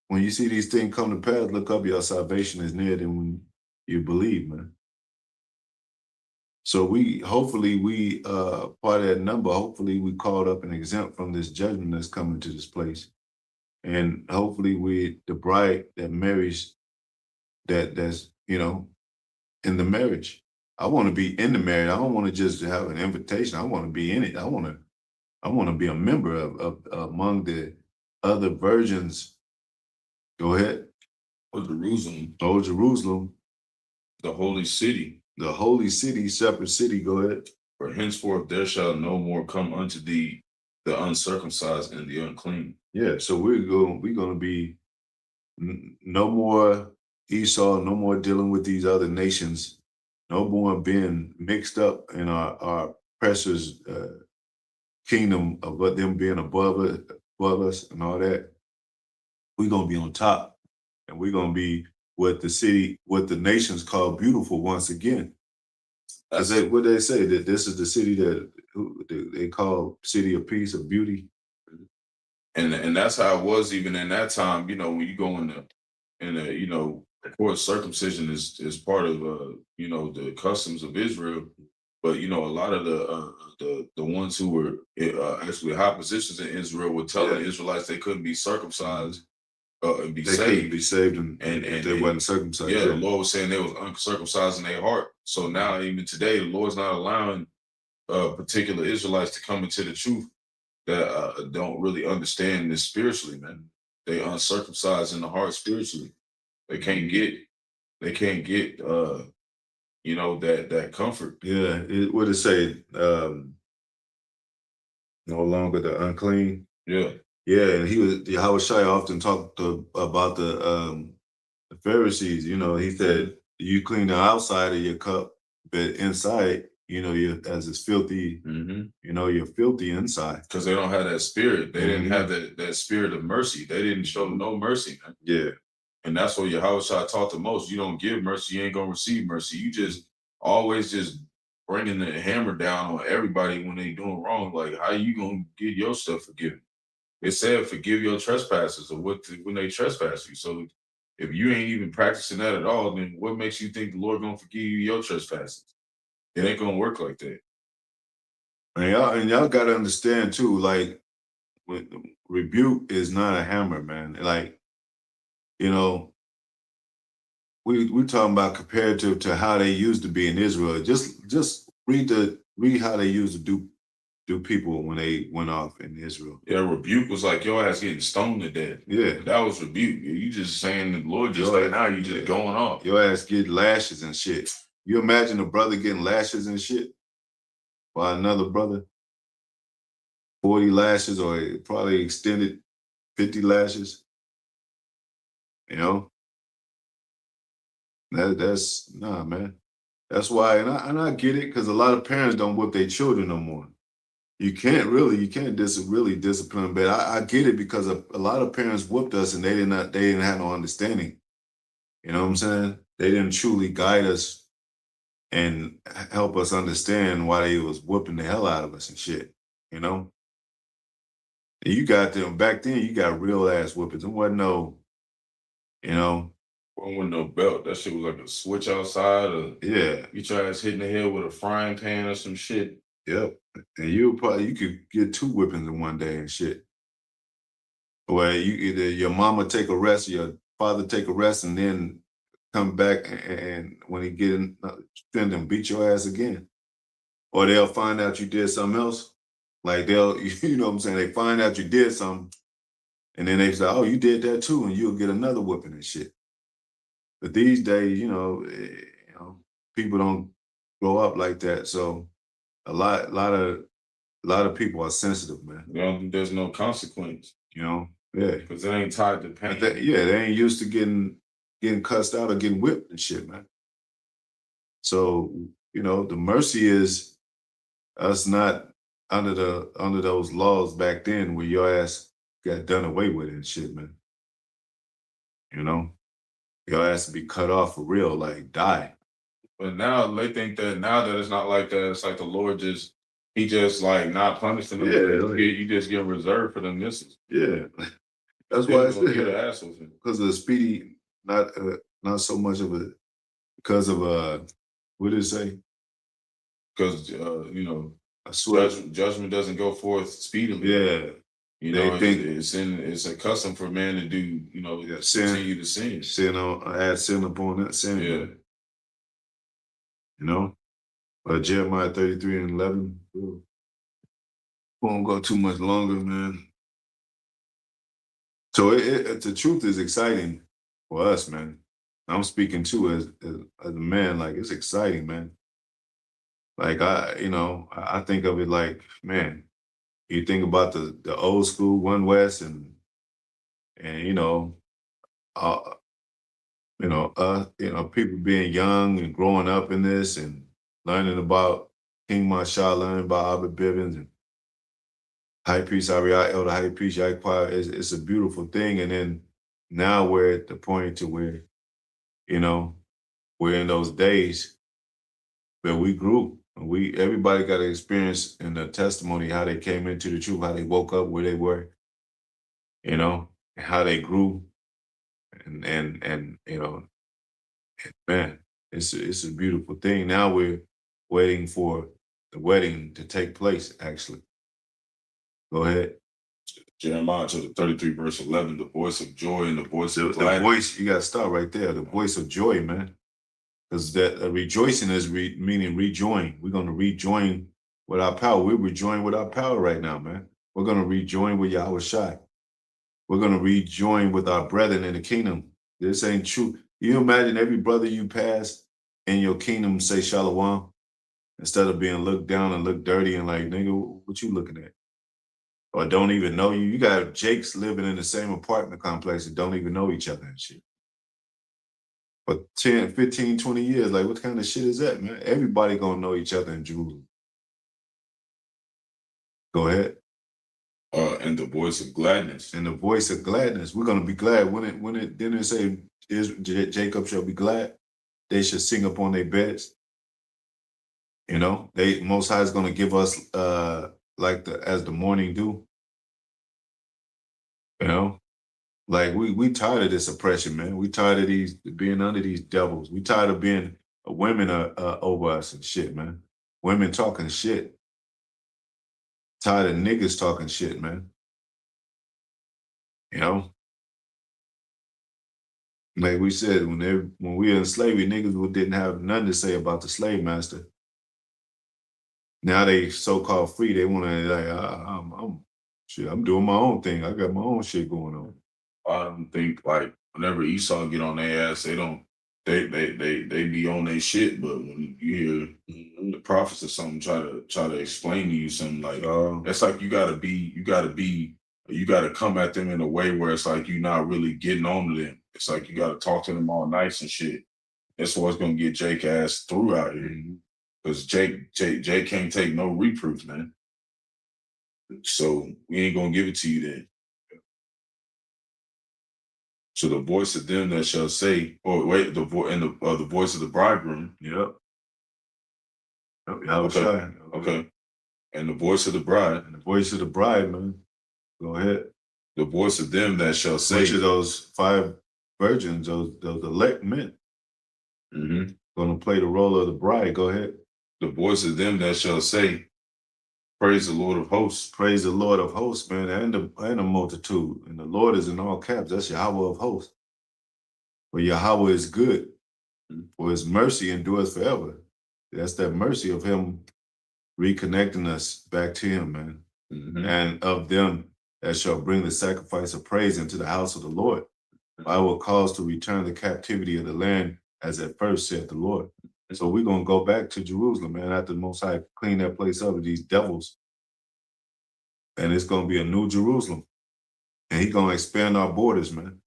A: When you see these things come to pass, look up, your salvation is near than when you believe, man. So hopefully we part of that number, hopefully we called up and exempt from this judgment that's coming to this place. And hopefully we the bride that marries that's, you know, in the marriage. I want to be in the marriage. I don't want to just have an invitation. I want to be in it. I want to be a member of among the other virgins. Go ahead.
B: Old Jerusalem.
A: Old Jerusalem.
B: The holy city.
A: The holy city, separate city. Go ahead.
B: For henceforth there shall no more come unto thee the uncircumcised and the unclean.
A: Yeah, so we're gonna be no more Esau, no more dealing with these other nations, no more being mixed up in our precious kingdom of what them being above us and all that. We're gonna be on top, and we're gonna be what the nations call beautiful once again. That's what they say, that this is the city that they call city of peace, of beauty.
B: And that's how it was even in that time, you know, when you go in the, you know, of course, circumcision is part of, you know, the customs of Israel. But, you know, a lot of the ones who were actually high positions in Israel were telling the Israelites they couldn't be circumcised and be saved.
A: Couldn't be saved and they wasn't circumcised.
B: Yeah, the Lord was saying they was uncircumcised in their heart. So now, even today, the Lord's not allowing particular Israelites to come into the truth that don't really understand this spiritually, man. They uncircumcised in the heart spiritually. They can't get you know, that comfort.
A: Yeah, what it say? No longer the unclean.
B: Yeah.
A: Yeah, and Yahushua often talked about the Pharisees. You know, he said you clean the outside of your cup, but inside, you know, you're as it's filthy. You know, you're filthy inside
B: Because they don't have that spirit. They didn't have that spirit of mercy. They didn't show no mercy, man.
A: Yeah.
B: And that's what Yahushua taught the most. You don't give mercy, you ain't gonna receive mercy. You just always just bringing the hammer down on everybody when they doing wrong. Like, how you gonna get your stuff forgiven? It said, forgive your trespasses or when they trespass you. So if you ain't even practicing that at all, then what makes you think the Lord gonna forgive you your trespasses? It ain't gonna work like that.
A: And y'all gotta understand too, like, rebuke is not a hammer, man. Like, you know, we talking about comparative to how they used to be in Israel. Just read how they used to do people when they went off in Israel.
B: Yeah, rebuke was like your ass getting stoned to death.
A: Yeah.
B: That was rebuke. You just saying the Lord just like now, you just going off.
A: Your ass get lashes and shit. You imagine a brother getting lashes and shit by another brother? 40 lashes or probably extended 50 lashes. You know? That's nah, man. That's why, and I get it, because a lot of parents don't whip their children no more. You can't really discipline them. But I get it, because a lot of parents whooped us and they didn't have no understanding. You know what I'm saying? They didn't truly guide us and help us understand why they was whooping the hell out of us and shit. You know? And you got them back then, you got real ass whoopings. There wasn't no, you know,
B: One with no belt. That shit was like a switch outside, or
A: Yeah,
B: get your ass hit in the head with a frying pan or some shit.
A: yep. And you could get 2 whippings in one day and shit. Where you either your mama take a rest, your father take a rest, and then come back and when he get in, strength and beat your ass again. Or they'll find out you did something else. Like they'll, you know what I'm saying? They find out you did something, and then they say, "Oh, you did that too," and you'll get another whipping and shit. But these days, people don't grow up like that. So a lot of people are sensitive, man.
B: You know, there's no consequence
A: You know, yeah.
B: because it ain't tied to pain.
A: Yeah, they ain't used to getting cussed out or getting whipped and shit, man. So the mercy is us not under those laws back then where your ass got done away with and shit, man. You know, your ass to be cut off for real, like die.
B: But now they think that now that it's not like that, it's like the Lord he just like not punishing them.
A: Yeah, like-
B: You just get reserved for them misses.
A: Yeah, that's why it's
B: get an ass whooping.
A: because of the speedy, not so much of a because of what did it say?
B: Because
A: I swear,
B: judgment doesn't go forth speedily.
A: yeah.
B: You
A: They
B: know,
A: think-
B: it's a custom for man to do,
A: sin.
B: continue to sin.
A: Add sin upon that sin.
B: Yeah.
A: Man. Jeremiah 33 and 11. Won't go too much longer, man. So the truth is exciting for us, man. I'm speaking too as a man, like it's exciting, man. Like I think of it like, man, you think about the old school One West and uh, people being young and growing up in this and learning about King Marshall, learning about Albert Bivens and High Priest Ariel, Elder High Priest Yakpa. It's a beautiful thing. And then now we're at the point to where, we're in those days where we grew. And everybody got to experience in the testimony how they came into the truth, how they woke up where they were, and how they grew. And man, it's a beautiful thing. Now we're waiting for the wedding to take place, actually. Go ahead.
B: Jeremiah chapter 33, verse 11, the voice of joy and the voice
A: The
B: of gladness.
A: voice, you got to start right there. The voice of joy, man. Because that rejoicing is meaning rejoin. We're going to rejoin with our power. We're rejoining with our power right now, man. We're going to rejoin with Yahweh Shai. We're going to rejoin with our brethren in the kingdom. This ain't true. You imagine every brother you pass in your kingdom say shalom instead of being looked down and looked dirty and like, nigga, what you looking at? Or don't even know you. You got Jakes living in the same apartment complex that don't even know each other and shit. For 10, 15, 20 years, like what kind of shit is that, man? Everybody gonna know each other in Jerusalem. Go ahead.
B: And the voice of gladness.
A: And the voice of gladness. We're gonna be glad didn't it say Jacob shall be glad? They should sing upon their beds. Most High is gonna give us as the morning dew. Like we tired of this oppression, man. We tired of being under these devils. We tired of being women over us and shit, man. Women talking shit. Tired of niggas talking shit, man. Like we said, when we were in slavery, niggas didn't have nothing to say about the slave master. Now they so-called free. They want to I'm doing my own thing. I got my own shit going on.
B: I don't think like whenever Esau get on their ass, they be on their shit. But when you hear the prophets or something try to explain to you something like that's like you gotta come at them in a way where it's like you're not really getting on to them. It's like you gotta talk to them all nice and shit. That's what's gonna get Jake ass through out here. Because Jake can't take no reproof, man. So we ain't gonna give it to you then. So the voice of them that shall say, the voice of the bridegroom.
A: Yep.
B: Okay. And the voice of the bride.
A: And the voice of the bride, man. Go ahead.
B: The voice of them that shall say.
A: Which of those 5 virgins, those elect men,
B: Mm-hmm.
A: going to play the role of the bride. Go ahead.
B: The voice of them that shall say, praise the Lord of hosts.
A: Praise the Lord of hosts, man, and the multitude. And the Lord is in all caps. That's Yahweh of hosts. For Yahweh is good, for his mercy endures forever. That's that mercy of him reconnecting us back to him, man.
B: Mm-hmm.
A: And of them that shall bring the sacrifice of praise into the house of the Lord. I will cause to return the captivity of the land as at first, said the Lord. So we're going to go back to Jerusalem, man, after the Most High clean that place up with these devils. And it's going to be a new Jerusalem. And he's going to expand our borders, man.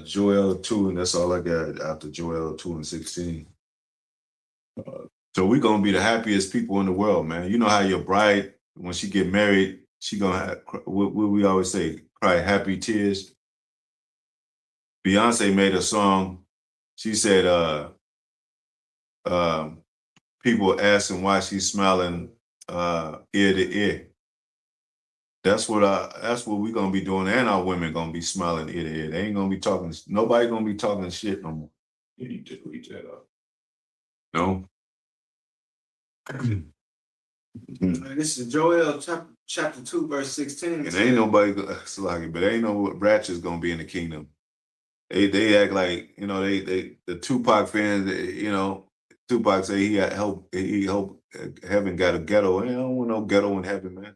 A: Joel 2, and that's all I got after Joel 2 and 16. So we're going to be the happiest people in the world, man. You know how your bride, when she get married, she going to have, what we always say, cry happy tears. Beyonce made a song. She said, people asking why she's smiling ear to ear. That's what we're gonna be doing, and our women gonna be smiling ear to ear. They ain't gonna be talking. Nobody gonna be talking shit no more.
B: You need to read that up.
A: No.
C: This is Joel chapter 2, verse 16.
A: And ain't nobody sluggy, but ain't no ratchets gonna be in the kingdom. They act like, you know, they the Tupac fans, you know, Tupac say he hope heaven got a ghetto. I don't want no ghetto in heaven, man.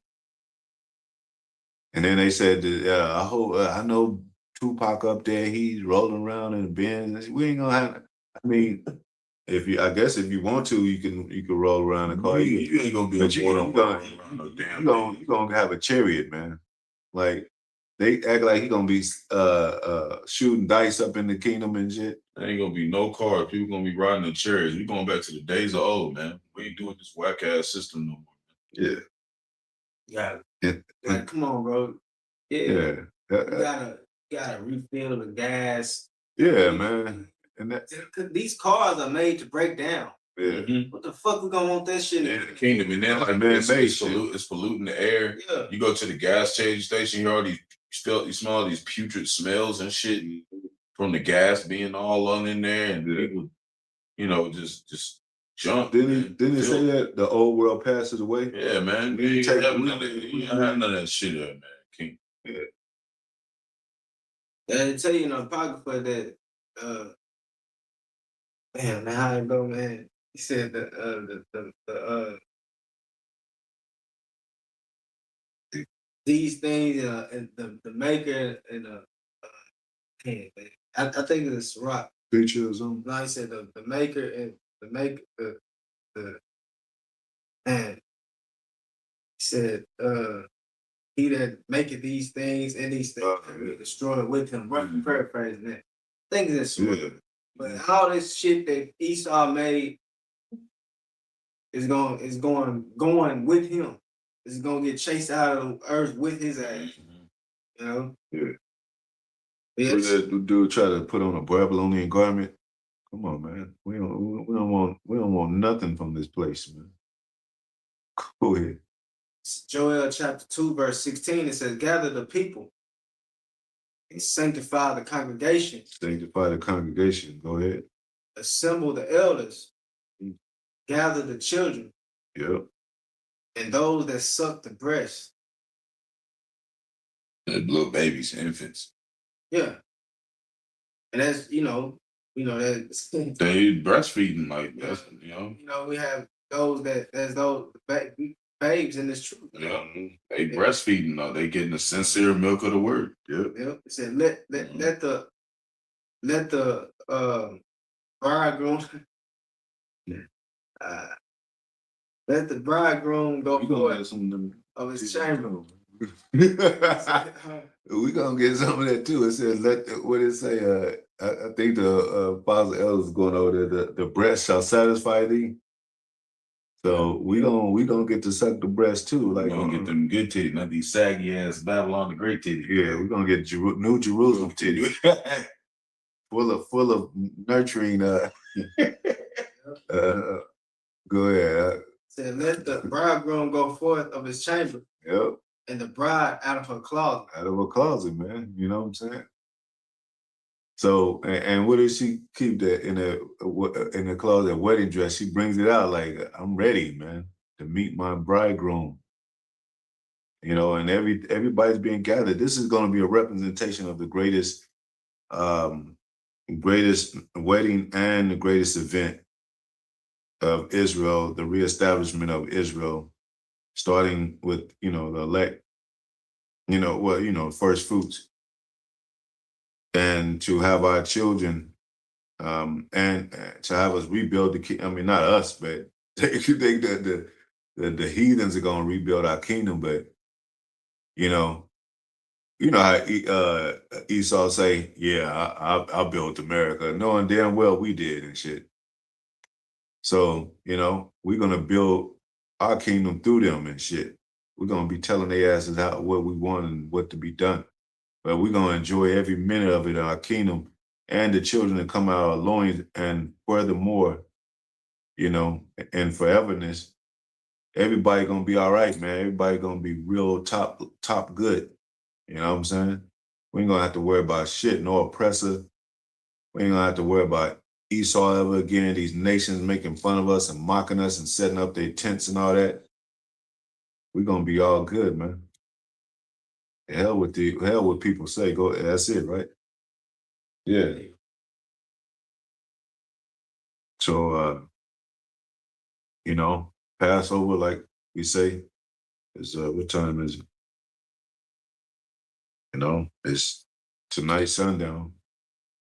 A: And then they said, I hope I know Tupac up there, he's rolling around in the Benz. We ain't gonna have. I mean, I guess if you want to, you can roll around in a car.
B: You ain't gonna be
A: But you gonna have a chariot, man. Like they act like he gonna be shooting dice up in the kingdom and shit.
B: There ain't gonna be no cars. People gonna be riding in chariots. We going back to the days of old, man. We ain't doing this whack ass system no more.
A: Yeah.
C: Like, come on, bro. Yeah.
A: You
C: gotta refill the gas.
A: Yeah, man. And
C: these cars are made to break down.
A: Yeah.
C: What the fuck we gonna want that shit
B: in the kingdom? And then like it's polluting the air. Yeah. You go to the gas change station, you smell all these putrid smells and shit from the gas being all in there, and people, you know, just jump.
A: Didn't he say that the old world passes away?
B: Yeah, man. You have none of that shit up, man. King. Yeah.
C: And I tell you in the apocrypha that man, how it go, man. He said these things and the maker and man, I think it's rock.
A: Picture or something.
C: No, he said the maker and the man. He said he that maketh these things and these things will destroy with him. I'm paraphrasing that. I think that's right. But all this shit that Esau made is going with him. It's gonna get chased out of the earth with his ass. You know?
A: Yeah. Yes. That dude try to put on a Babylonian garment. Come on, man. We don't want nothing from this place, man. Go ahead.
C: Joel chapter 2, verse 16, it says, gather the people and sanctify the congregation.
A: Sanctify the congregation. Go ahead.
C: Assemble the elders. Gather the children.
A: Yep.
C: And those that suck the breast.
B: The little babies, infants.
C: Yeah. And that's, you know that's
B: they breastfeeding like that's, you know.
C: You know, we have those that's those babes in this truth.
B: Yeah, they breastfeeding though. They getting the sincere milk of the word.
C: Yep. It said let the bridegroom let the bridegroom go forth of his chamber.
A: We gonna get some of that too. It said what it say? I think the Apostle Elders is going over there. The breast shall satisfy thee. So we gonna get to suck the breast too. Like
B: we gonna get them good titties, not these saggy ass Babylon the Great titties.
A: Yeah, we're gonna get New Jerusalem titties, full of nurturing. Go ahead.
C: Said, let the bridegroom go forth of his chamber.
A: Yep.
C: And the bride out of her closet.
A: Out of her closet, man. You know what I'm saying? So, and what does she keep that in the closet, wedding dress? She brings it out like, I'm ready, man, to meet my bridegroom. You know, and everybody's being gathered. This is going to be a representation of the um, greatest wedding and the greatest event of Israel, the reestablishment of Israel, starting with, the elect, first fruits, and to have our children, and to have us rebuild I mean, not us, but you think that the heathens are going to rebuild our kingdom, but you know, how Esau say, "Yeah, I built America," knowing damn well we did and shit. So, we're gonna build our kingdom through them and shit. We're gonna be telling their asses how what we want and what to be done. But we're gonna enjoy every minute of it in our kingdom and the children that come out of our loins. And furthermore, in foreverness, everybody gonna be all right, man. Everybody gonna be real top good. You know what I'm saying? We ain't gonna have to worry about shit, no oppressor. We ain't gonna have to worry about Esau ever again, these nations making fun of us and mocking us and setting up their tents and all that. We're gonna be all good, man. Hell what people say. Go, that's it, right? Yeah. So Passover, like we say, is what time is it? It's tonight sundown.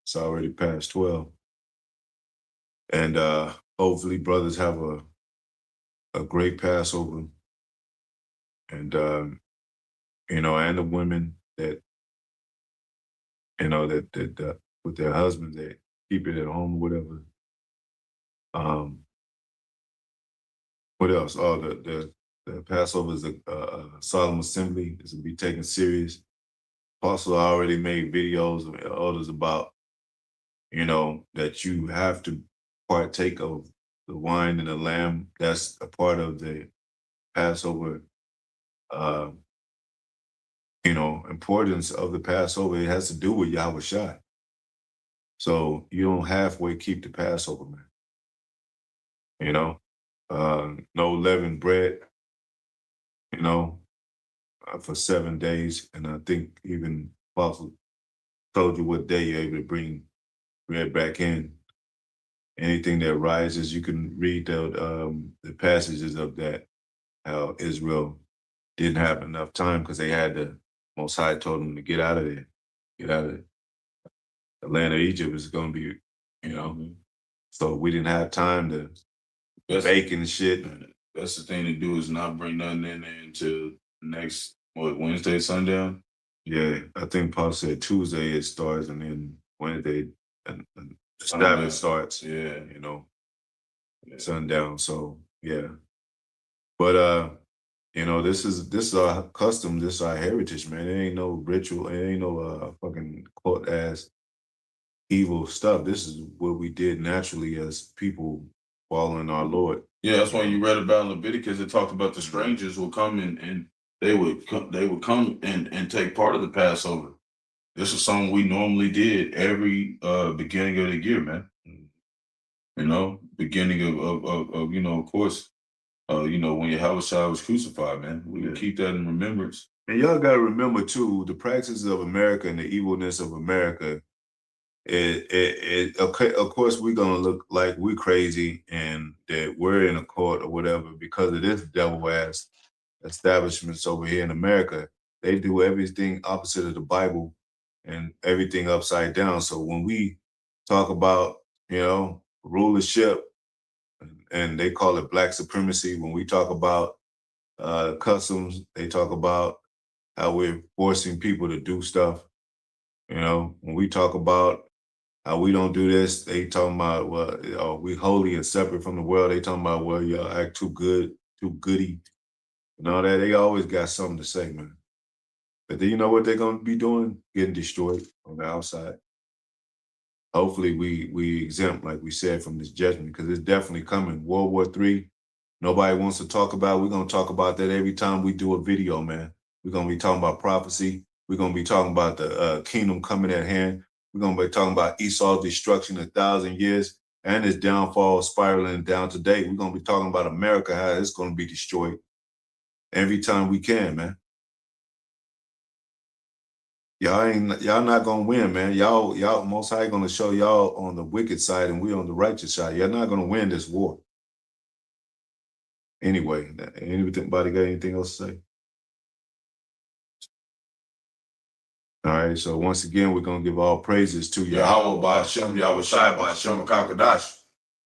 A: It's already past 12. And hopefully brothers have a great Passover. And and the women that with their husbands that keep it at home or whatever. What else? Oh, the Passover is a solemn assembly. It's to be taken serious. Apostle already made videos of others about, that you have to partake of the wine and the lamb. That's a part of the Passover, uh, importance of the Passover. It has to do with Yahweh Shai. So you don't halfway keep the Passover, man. No leavened bread, for 7 days. And I think even Apostle told you what day you're able to bring bread back in. Anything that rises, you can read the passages of that, how Israel didn't have enough time because they had the Most High told them to get out of there, get out of it. The land of Egypt is going to be, so we didn't have time to bake and shit.
B: That's the thing to do, is not bring nothing in there until next, Wednesday, sundown?
A: Yeah, I think Paul said Tuesday it starts, and then Wednesday and Sabbath starts.
B: Yeah.
A: Sundown. So yeah. But this is our custom, this is our heritage, man. It ain't no ritual, it ain't no fucking cult ass evil stuff. This is what we did naturally as people following our Lord.
B: Yeah, that's why you read about Leviticus. It talked about the strangers will come and they would come and take part of the Passover. This is something we normally did every beginning of the year, man. Beginning of of course, when Yahweh Shai was crucified, man. We would keep that in remembrance.
A: And y'all gotta remember too, the practices of America and the evilness of America. Okay, of course we're gonna look like we're crazy and that we're in a court or whatever because of this devil ass establishments over here in America. They do everything opposite of the Bible and everything upside down. So when we talk about, rulership, and they call it black supremacy, when we talk about customs, they talk about how we're forcing people to do stuff. When we talk about how we don't do this, they talking about, well, we holy and separate from the world. They talking about, well, y'all act too good, too goody, and all that. They always got something to say, man. But then you know what they're gonna be doing? Getting destroyed on the outside. Hopefully we exempt, like we said, from this judgment, because it's definitely coming. World War III, nobody wants to talk about. We're gonna talk about that every time we do a video, man. We're gonna be talking about prophecy. We're gonna be talking about the kingdom coming at hand. We're gonna be talking about Esau's destruction in 1,000 years and his downfall spiraling down today. We're gonna be talking about America, how it's gonna be destroyed every time we can, man. Y'all not gonna win, man. Y'all Most High gonna show y'all on the wicked side and we on the righteous side. Y'all not gonna win this war. Anyway, anybody got anything else to say? All right, so once again, we're gonna give all praises to Yahweh by Hashem, Yahweh Shai by Hashem Kakadash.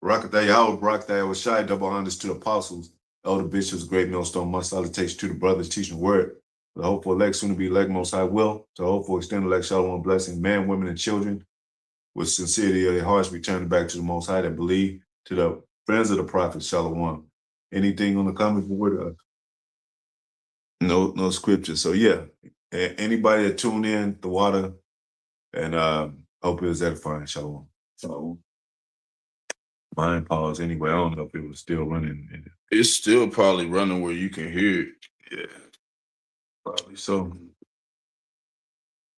A: Rakatah Yahweh, Barakatah Yahweh Shai, double honors to the apostles, elder bishops, great millstone, much salutation to the brothers teaching the word. The hopeful elect, soon to be elect, Most High will. To hopeful extended elect, shalom, blessing, men, women, and children, with sincerity of their hearts, returning back to the Most High that believe. To the friends of the prophet, shalom. Anything on the comment board? No scripture. So yeah, anybody that tuned in, the water, and hope it was edifying. Shalom. So mine pause anyway. I don't know if it was still running.
B: It's still probably running where you can hear it.
A: Yeah, probably so.